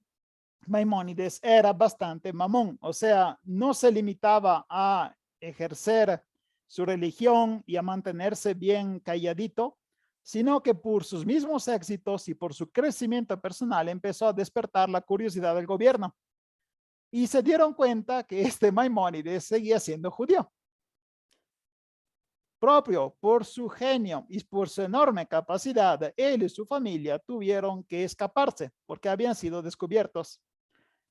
era bastante mamón, o sea, no se limitaba a ejercer su religión y a mantenerse bien calladito, sino que por sus mismos éxitos y por su crecimiento personal empezó a despertar la curiosidad del gobierno. Y se dieron cuenta que este Maimónides seguía siendo judío. Propio por su genio y por su enorme capacidad, él y su familia tuvieron que escaparse porque habían sido descubiertos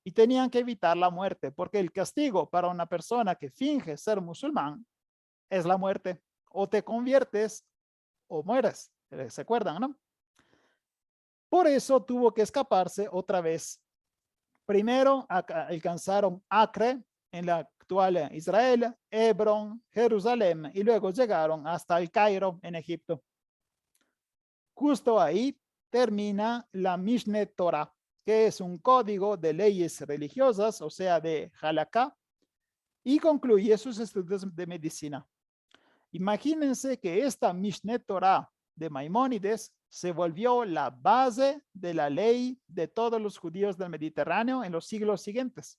y tenían que evitar la muerte, porque el castigo para una persona que finge ser musulmán es la muerte. O te conviertes o mueres. ¿Se acuerdan, no? Por eso tuvo que escaparse otra vez. Primero alcanzaron Acre, en la actual Israel, Hebrón, Jerusalén, y luego llegaron hasta el Cairo, en Egipto. Justo ahí termina la Mishneh Torah, que es un código de leyes religiosas, o sea, de Halaká, y concluye sus estudios de medicina. Imagínense que esta Mishneh Torah de Maimónides se volvió la base de la ley de todos los judíos del Mediterráneo en los siglos siguientes.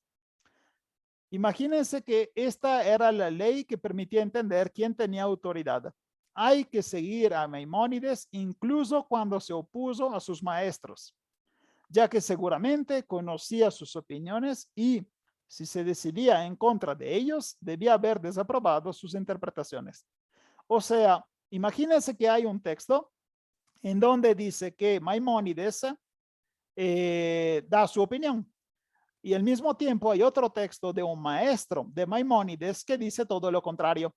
Imagínense que esta era la ley que permitía entender quién tenía autoridad. Hay que seguir a Maimónides incluso cuando se opuso a sus maestros, ya que seguramente conocía sus opiniones y si se decidía en contra de ellos, debía haber desaprobado sus interpretaciones. O sea, imagínense que hay un texto en donde dice que Maimónides da su opinión. Y al mismo tiempo hay otro texto de un maestro de Maimónides que dice todo lo contrario.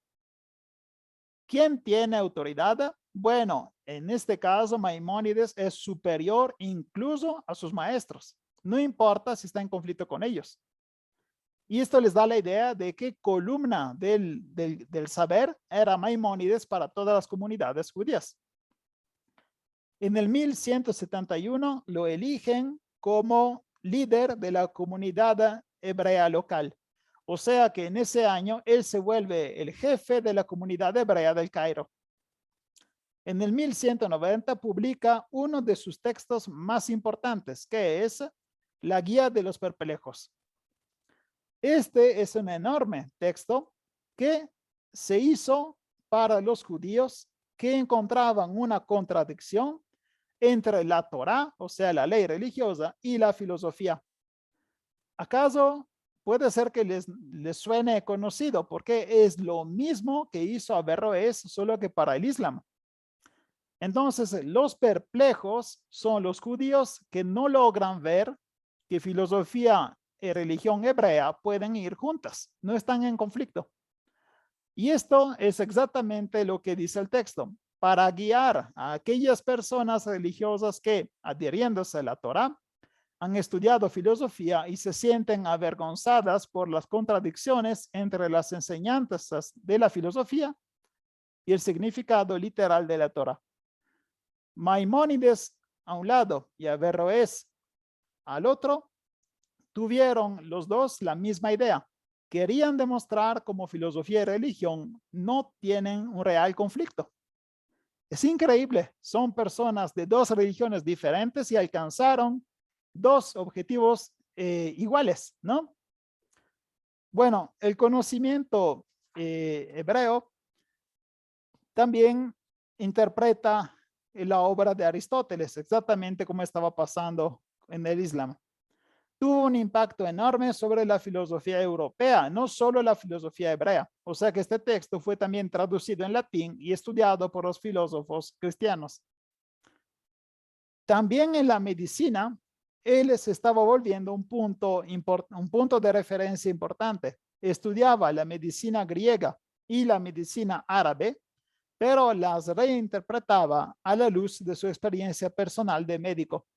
¿Quién tiene autoridad? Bueno, en este caso Maimónides es superior incluso a sus maestros. No importa si está en conflicto con ellos. Y esto les da la idea de qué columna del saber era Maimónides para todas las comunidades judías. En el 1171 lo eligen como líder de la comunidad hebrea local. O sea que en ese año él se vuelve el jefe de la comunidad hebrea del Cairo. En el 1190 publica uno de sus textos más importantes, que es la Guía de los Perplejos. Este es un enorme texto que se hizo para los judíos que encontraban una contradicción entre la Torá, o sea, la ley religiosa, y la filosofía. ¿Acaso puede ser que les suene conocido? Porque es lo mismo que hizo Averroes, solo que para el Islam. Entonces, los perplejos son los judíos que no logran ver que filosofía y religión hebrea pueden ir juntas, no están en conflicto. Y esto es exactamente lo que dice el texto. Para guiar a aquellas personas religiosas que, adhiriéndose a la Torá, han estudiado filosofía y se sienten avergonzadas por las contradicciones entre las enseñanzas de la filosofía y el significado literal de la Torá. Maimónides a un lado y Averroes al otro, tuvieron los dos la misma idea. Querían demostrar cómo filosofía y religión no tienen un real conflicto. Es increíble, son personas de dos religiones diferentes y alcanzaron dos objetivos iguales, ¿no? Bueno, el conocimiento hebreo también interpreta la obra de Aristóteles, exactamente como estaba pasando en el Islam. Tuvo un impacto enorme sobre la filosofía europea, no solo la filosofía hebrea. O sea que este texto fue también traducido en latín y estudiado por los filósofos cristianos. También en la medicina, él se estaba volviendo un punto de referencia importante. Estudiaba la medicina griega y la medicina árabe, pero las reinterpretaba a la luz de su experiencia personal de médico.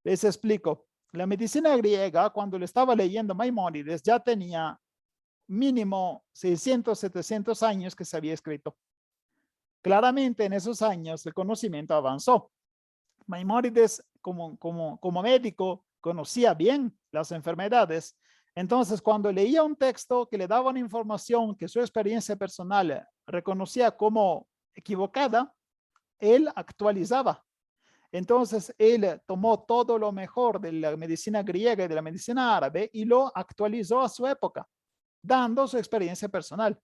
Les explico. La medicina griega, cuando le estaba leyendo Maimónides, ya tenía mínimo 600, 700 años que se había escrito. Claramente en esos años el conocimiento avanzó. Maimónides como médico conocía bien las enfermedades. Entonces, cuando leía un texto que le daba una información que su experiencia personal reconocía como equivocada, él actualizaba. Entonces, él tomó todo lo mejor de la medicina griega y de la medicina árabe y lo actualizó a su época, dando su experiencia personal.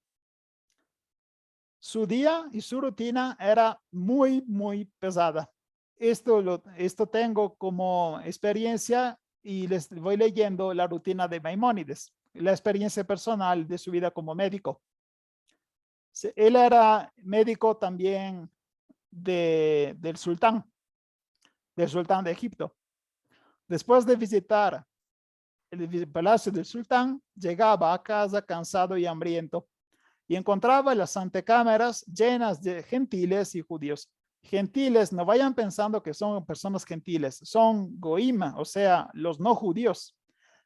Su día y su rutina era muy pesada. Esto tengo como experiencia y les voy leyendo la rutina de Maimónides, la experiencia personal de su vida como médico. Él era médico también del sultán de Egipto. Después de visitar el palacio del sultán, llegaba a casa cansado y hambriento y encontraba las antecámaras llenas de gentiles y judíos. Gentiles, no vayan pensando que son personas gentiles, son goim, o sea, los no judíos.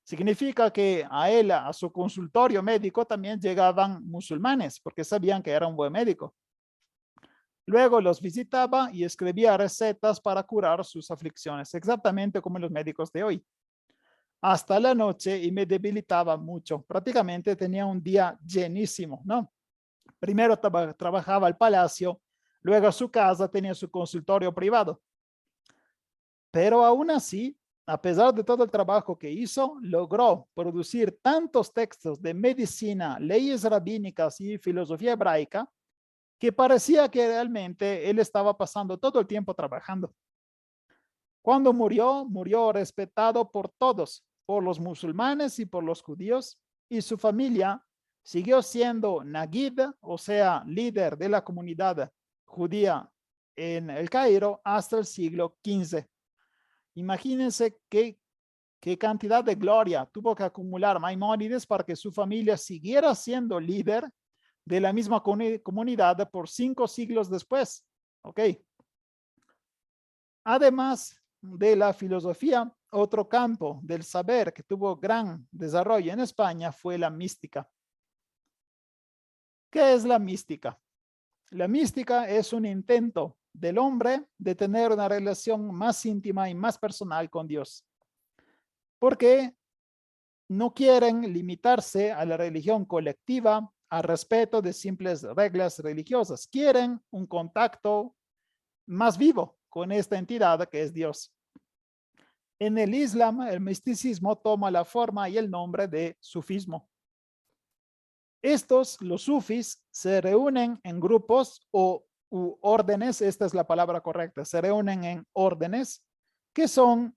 Significa que a él, a su consultorio médico, también llegaban musulmanes, porque sabían que era un buen médico. Luego los visitaba y escribía recetas para curar sus aflicciones, exactamente como los médicos de hoy. Hasta la noche y me debilitaba mucho. Prácticamente tenía un día llenísimo, ¿no? Primero trabajaba al palacio, luego a su casa tenía su consultorio privado. Pero aún así, a pesar de todo el trabajo que hizo, logró producir tantos textos de medicina, leyes rabínicas y filosofía hebraica que parecía que realmente él estaba pasando todo el tiempo trabajando. Cuando murió, murió respetado por todos, por los musulmanes y por los judíos, y su familia siguió siendo Nagid, o sea, líder de la comunidad judía en el Cairo hasta el siglo XV. Imagínense qué cantidad de gloria tuvo que acumular Maimónides para que su familia siguiera siendo líder de la misma comunidad por 5 siglos después. ¿Ok? Además de la filosofía, otro campo del saber que tuvo gran desarrollo en España fue la mística. ¿Qué es la mística? La mística es un intento del hombre de tener una relación más íntima y más personal con Dios. Porque no quieren limitarse a la religión colectiva, al respeto de simples reglas religiosas. Quieren un contacto más vivo con esta entidad que es Dios. En el Islam, el misticismo toma la forma y el nombre de sufismo. Los sufis, se reúnen en grupos u órdenes, esta es la palabra correcta, se reúnen en órdenes que son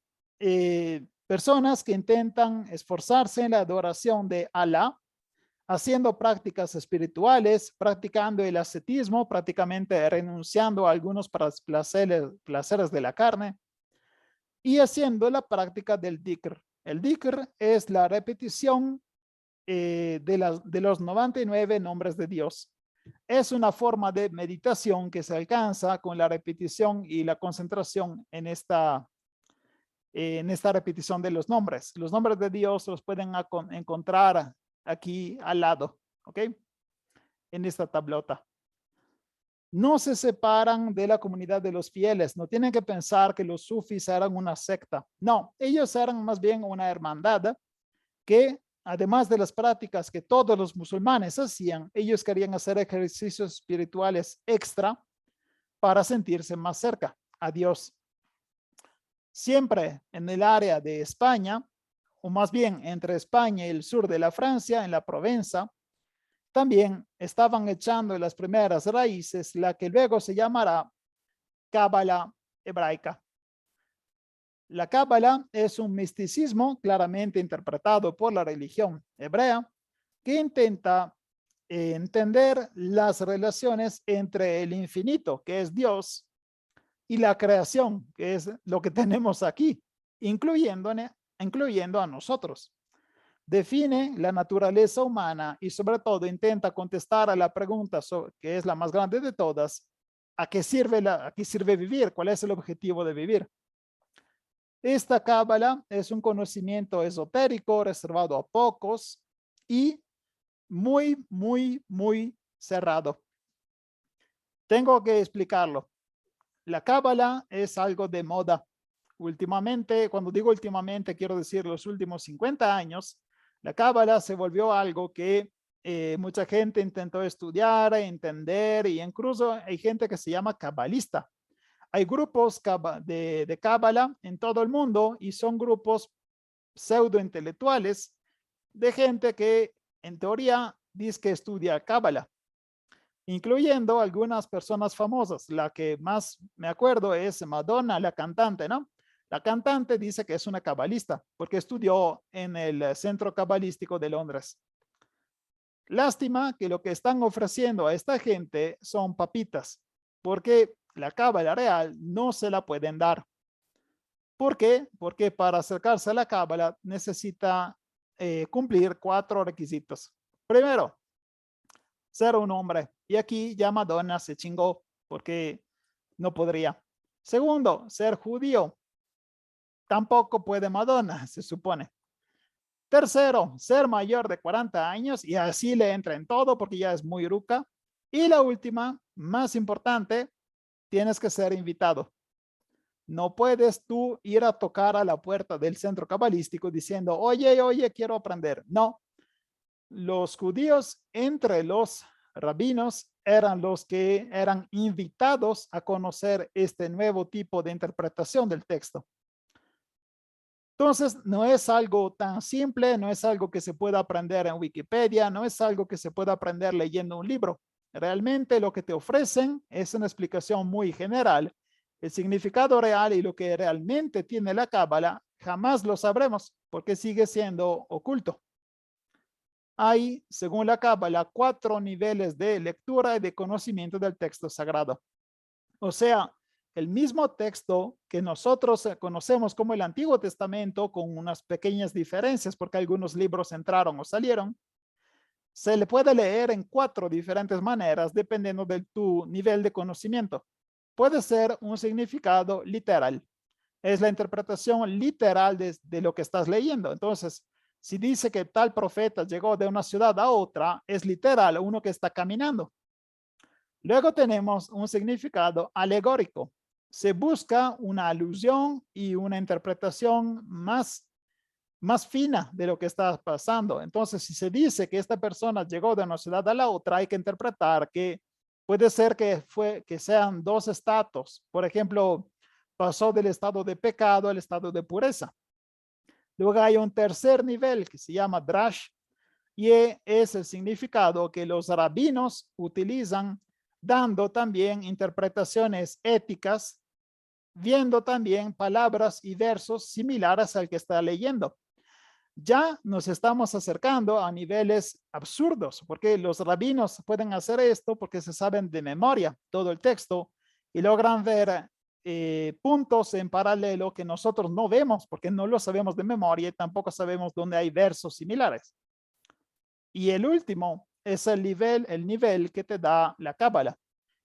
Personas que intentan esforzarse en la adoración de Alá, haciendo prácticas espirituales, practicando el ascetismo, prácticamente renunciando a algunos placeres de la carne, y haciendo la práctica del dhikr. El dhikr es la repetición de los 99 nombres de Dios. Es una forma de meditación que se alcanza con la repetición y la concentración en esta repetición de los nombres. Los nombres de Dios los pueden encontrar aquí al lado, ¿ok? En esta tablota. No se separan de la comunidad de los fieles. No tienen que pensar que los sufis eran una secta. No, ellos eran más bien una hermandad que, además de las prácticas que todos los musulmanes hacían, ellos querían hacer ejercicios espirituales extra para sentirse más cerca a Dios. Siempre en el área de España, o más bien entre España y el sur de la Francia, en la Provenza, también estaban echando las primeras raíces, la que luego se llamará Cábala hebraica. La Cábala es un misticismo claramente interpretado por la religión hebrea que intenta entender las relaciones entre el infinito, que es Dios, y la creación, que es lo que tenemos aquí, incluyendo a nosotros. Define la naturaleza humana y sobre todo intenta contestar a la pregunta que es la más grande de todas: ¿a qué sirve vivir? ¿Cuál es el objetivo de vivir? Esta cábala es un conocimiento esotérico reservado a pocos y muy, muy, muy cerrado. Tengo que explicarlo. La cábala es algo de moda. Últimamente, cuando digo últimamente, quiero decir los últimos 50 años, la cábala se volvió algo que mucha gente intentó estudiar, entender, y incluso hay gente que se llama cabalista. Hay grupos de cábala en todo el mundo y son grupos pseudointelectuales de gente que en teoría dice que estudia cábala, incluyendo algunas personas famosas. La que más me acuerdo es Madonna, la cantante, ¿no? La cantante dice que es una cabalista porque estudió en el Centro Cabalístico de Londres. Lástima que lo que están ofreciendo a esta gente son papitas, porque la cábala real no se la pueden dar. ¿Por qué? Porque para acercarse a la cábala necesita cumplir 4 requisitos. Primero, ser un hombre. Y aquí ya Madonna se chingó porque no podría. Segundo, ser judío. Tampoco puede Madonna, se supone. Tercero, ser mayor de 40 años y así le entra en todo porque ya es muy ruca. Y la última, más importante, tienes que ser invitado. No puedes tú ir a tocar a la puerta del centro cabalístico diciendo, oye, quiero aprender. No, los judíos entre los rabinos eran los que eran invitados a conocer este nuevo tipo de interpretación del texto. Entonces, no es algo tan simple, no es algo que se pueda aprender en Wikipedia, no es algo que se pueda aprender leyendo un libro. Realmente lo que te ofrecen es una explicación muy general. El significado real y lo que realmente tiene la cábala jamás lo sabremos porque sigue siendo oculto. Hay, según la cábala, 4 niveles de lectura y de conocimiento del texto sagrado. O sea, el mismo texto que nosotros conocemos como el Antiguo Testamento, con unas pequeñas diferencias porque algunos libros entraron o salieron, se le puede leer en 4 diferentes maneras dependiendo de tu nivel de conocimiento. Puede ser un significado literal. Es la interpretación literal de lo que estás leyendo. Entonces, si dice que tal profeta llegó de una ciudad a otra, es literal, uno que está caminando. Luego tenemos un significado alegórico. Se busca una alusión y una interpretación más fina de lo que está pasando. Entonces, si se dice que esta persona llegó de una ciudad a la otra, hay que interpretar que puede ser que sean 2 estados. Por ejemplo, pasó del estado de pecado al estado de pureza. Luego hay un tercer nivel que se llama drash y es el significado que los rabinos utilizan dando también interpretaciones éticas viendo también palabras y versos similares al que está leyendo. Ya nos estamos acercando a niveles absurdos, porque los rabinos pueden hacer esto porque se saben de memoria todo el texto y logran ver puntos en paralelo que nosotros no vemos porque no lo sabemos de memoria y tampoco sabemos dónde hay versos similares. Y el último es el nivel que te da la Cábala.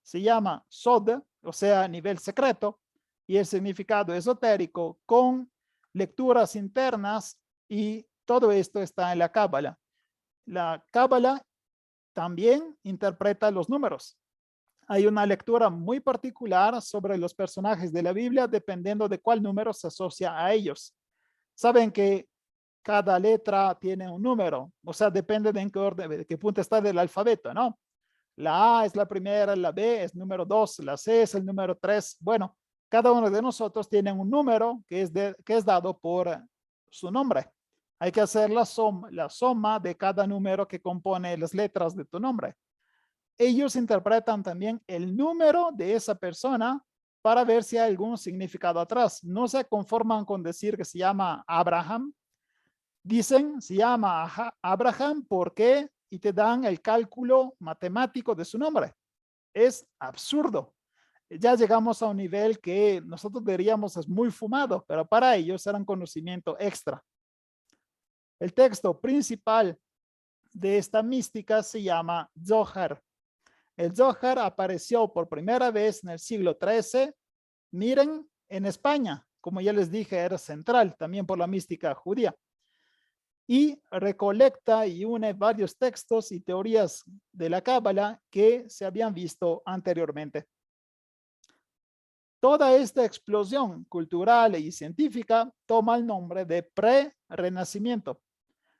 Se llama Sod, o sea, nivel secreto, y el significado esotérico con lecturas internas, y todo esto está en la Cábala. La Cábala también interpreta los números. Hay una lectura muy particular sobre los personajes de la Biblia dependiendo de cuál número se asocia a ellos. Saben que cada letra tiene un número, o sea, depende de en qué orden, de qué punto está del alfabeto, ¿no? La A es la primera, la B es número 2, la C es el número 3. Bueno, cada uno de nosotros tiene un número que es dado por su nombre. Hay que hacer la suma de cada número que compone las letras de tu nombre. Ellos interpretan también el número de esa persona para ver si hay algún significado atrás. No se conforman con decir que se llama Abraham. Dicen, se llama Abraham porque y te dan el cálculo matemático de su nombre. Es absurdo. Ya llegamos a un nivel que nosotros diríamos es muy fumado, pero para ellos era un conocimiento extra. El texto principal de esta mística se llama Zohar. El Zohar apareció por primera vez en el siglo XIII. Miren, en España, como ya les dije, era central también por la mística judía. Y recolecta y une varios textos y teorías de la Cábala que se habían visto anteriormente. Toda esta explosión cultural y científica toma el nombre de pre-renacimiento.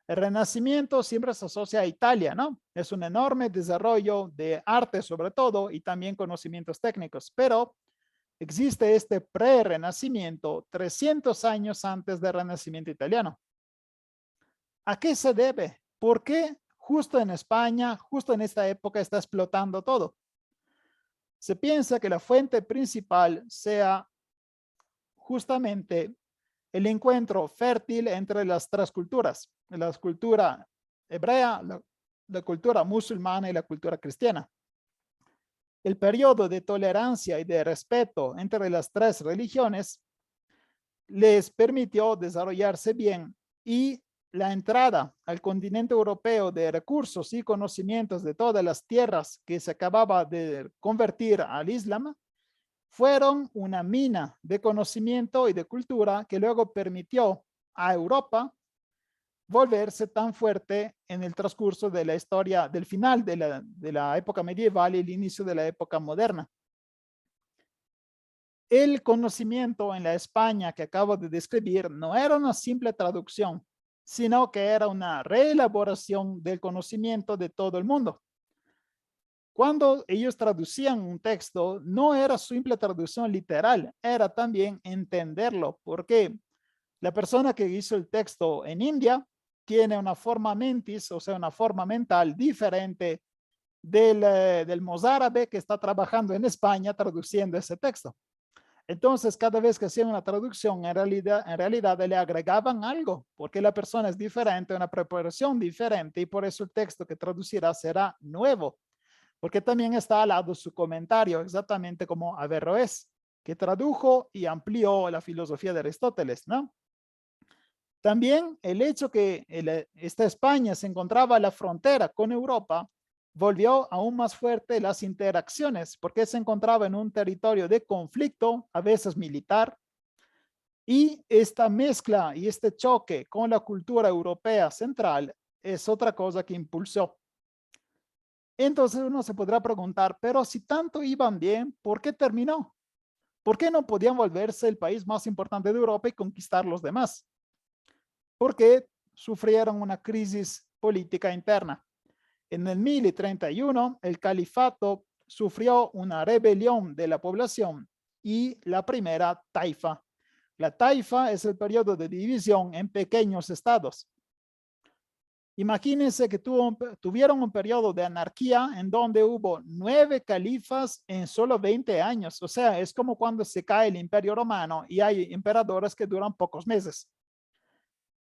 El Renacimiento siempre se asocia a Italia, ¿no? Es un enorme desarrollo de arte sobre todo y también conocimientos técnicos, pero existe este pre-Renacimiento 300 años antes del Renacimiento italiano. ¿A qué se debe? ¿Por qué justo en España, justo en esta época está explotando todo? Se piensa que la fuente principal sea justamente el encuentro fértil entre las tres culturas, la cultura hebrea, la cultura musulmana y la cultura cristiana. El periodo de tolerancia y de respeto entre las tres religiones les permitió desarrollarse bien, y la entrada al continente europeo de recursos y conocimientos de todas las tierras que se acababa de convertir al Islam fueron una mina de conocimiento y de cultura que luego permitió a Europa volverse tan fuerte en el transcurso de la historia del final de la época medieval y el inicio de la época moderna. El conocimiento en la España que acabo de describir no era una simple traducción, sino que era una reelaboración del conocimiento de todo el mundo. Cuando ellos traducían un texto, no era simple traducción literal, era también entenderlo, porque la persona que hizo el texto en India tiene una forma mentis, o sea, una forma mental diferente del mozárabe que está trabajando en España traduciendo ese texto. Entonces, cada vez que hacían una traducción, en realidad le agregaban algo, porque la persona es diferente, una preparación diferente, y por eso el texto que traducirá será nuevo, porque también está al lado su comentario, exactamente como Averroes, que tradujo y amplió la filosofía de Aristóteles, ¿no? También el hecho que esta España se encontraba a la frontera con Europa volvió aún más fuerte las interacciones, porque se encontraba en un territorio de conflicto, a veces militar, y esta mezcla y este choque con la cultura europea central es otra cosa que impulsó. Entonces uno se podrá preguntar, pero si tanto iban bien, ¿por qué terminó? ¿Por qué no podían volverse el país más importante de Europa y conquistar los demás? Porque sufrieron una crisis política interna. En el 1031, el califato sufrió una rebelión de la población y la primera taifa. La taifa es el periodo de división en pequeños estados. Imagínense que tuvieron un periodo de anarquía en donde hubo 9 califas en solo 20 años. O sea, es como cuando se cae el Imperio Romano y hay emperadores que duran pocos meses.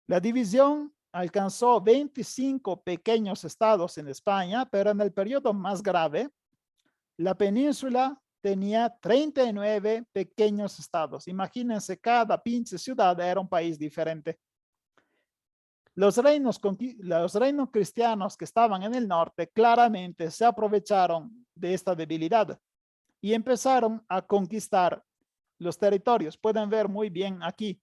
La división alcanzó 25 pequeños estados en España, pero en el periodo más grave, la península tenía 39 pequeños estados. Imagínense, cada pinche ciudad era un país diferente. Los reinos cristianos que estaban en el norte claramente se aprovecharon de esta debilidad y empezaron a conquistar los territorios. Pueden ver muy bien aquí.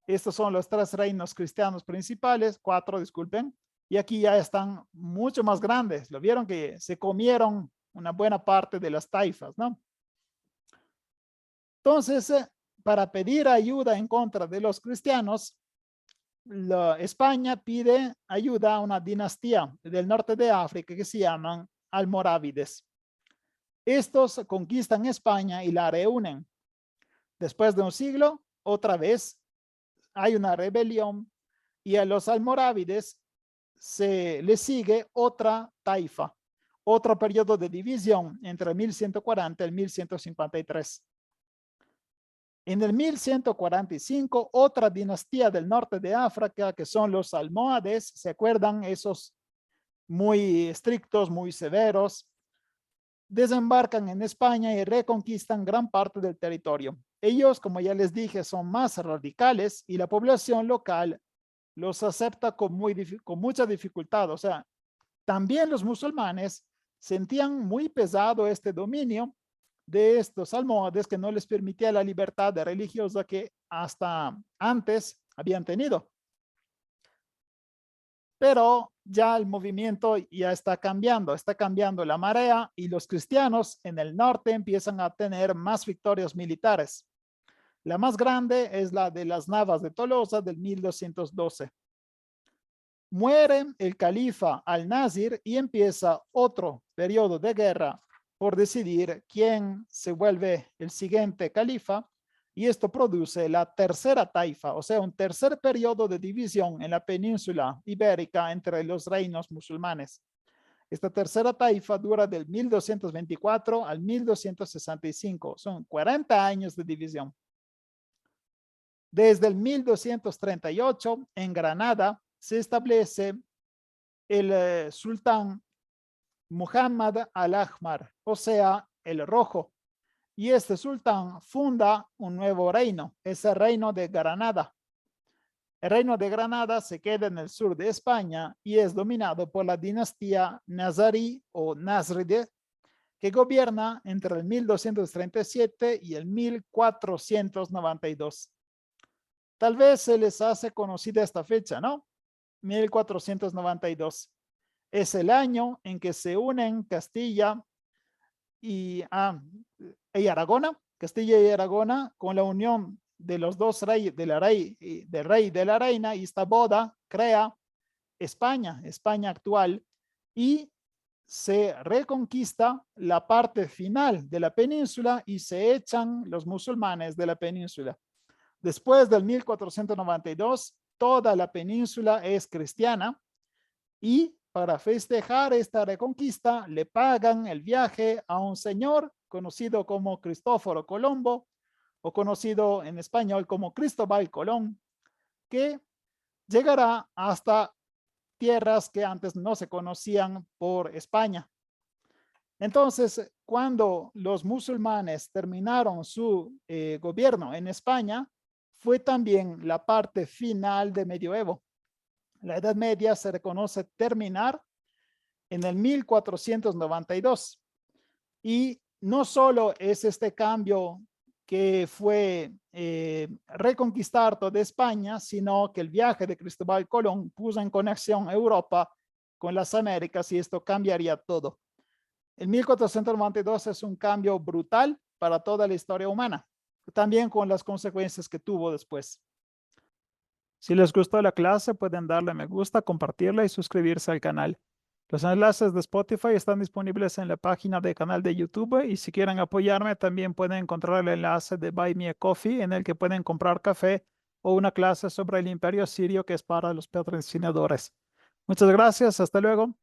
Estos son los 3 reinos cristianos principales, 4, disculpen, y aquí ya están mucho más grandes. Lo vieron que se comieron una buena parte de las taifas, ¿no? Entonces, para pedir ayuda en contra de los cristianos, España pide ayuda a una dinastía del norte de África que se llaman almorávides. Estos conquistan España y la reúnen. Después de un siglo, otra vez hay una rebelión y a los almorávides se les sigue otra taifa, otro periodo de división entre 1140 y 1153. En el 1145, otra dinastía del norte de África, que son los almohades, ¿se acuerdan? Esos muy estrictos, muy severos, desembarcan en España y reconquistan gran parte del territorio. Ellos, como ya les dije, son más radicales y la población local los acepta con mucha dificultad. O sea, también los musulmanes sentían muy pesado este dominio de estos almohades que no les permitía la libertad religiosa que hasta antes habían tenido. Pero ya el movimiento ya está cambiando la marea y los cristianos en el norte empiezan a tener más victorias militares. La más grande es la de las Navas de Tolosa del 1212. Muere el califa al-Nasir y empieza otro periodo de guerra por decidir quién se vuelve el siguiente califa, y esto produce la tercera taifa, o sea, un tercer periodo de división en la península ibérica entre los reinos musulmanes. Esta tercera taifa dura del 1224 al 1265, son 40 años de división. Desde el 1238, en Granada, se establece el sultán Muhammad al-Ahmar, o sea, el rojo. Y este sultán funda un nuevo reino, es el reino de Granada. El reino de Granada se queda en el sur de España y es dominado por la dinastía Nazarí o Nasride, que gobierna entre el 1237 y el 1492. Tal vez se les hace conocida esta fecha, ¿no? 1492. Es el año en que se unen Castilla y Aragona, Castilla y Aragona, con la unión de los dos reyes, del rey y de la reina, y esta boda crea España actual, y se reconquista la parte final de la península y se echan los musulmanes de la península. Después del 1492, toda la península es cristiana y para festejar esta reconquista le pagan el viaje a un señor conocido como Cristóforo Colombo, o conocido en español como Cristóbal Colón, que llegará hasta tierras que antes no se conocían por España. Entonces, cuando los musulmanes terminaron su gobierno en España, fue también la parte final de medioevo. La Edad Media se reconoce terminar en el 1492. Y no solo es este cambio que fue reconquistar toda España, sino que el viaje de Cristóbal Colón puso en conexión a Europa con las Américas y esto cambiaría todo. El 1492 es un cambio brutal para toda la historia humana, también con las consecuencias que tuvo después. Si les gustó la clase, pueden darle me gusta, compartirla y suscribirse al canal. Los enlaces de Spotify están disponibles en la página del canal de YouTube y si quieren apoyarme también pueden encontrar el enlace de Buy Me a Coffee en el que pueden comprar café o una clase sobre el Imperio Sirio que es para los patrocinadores. Muchas gracias, hasta luego.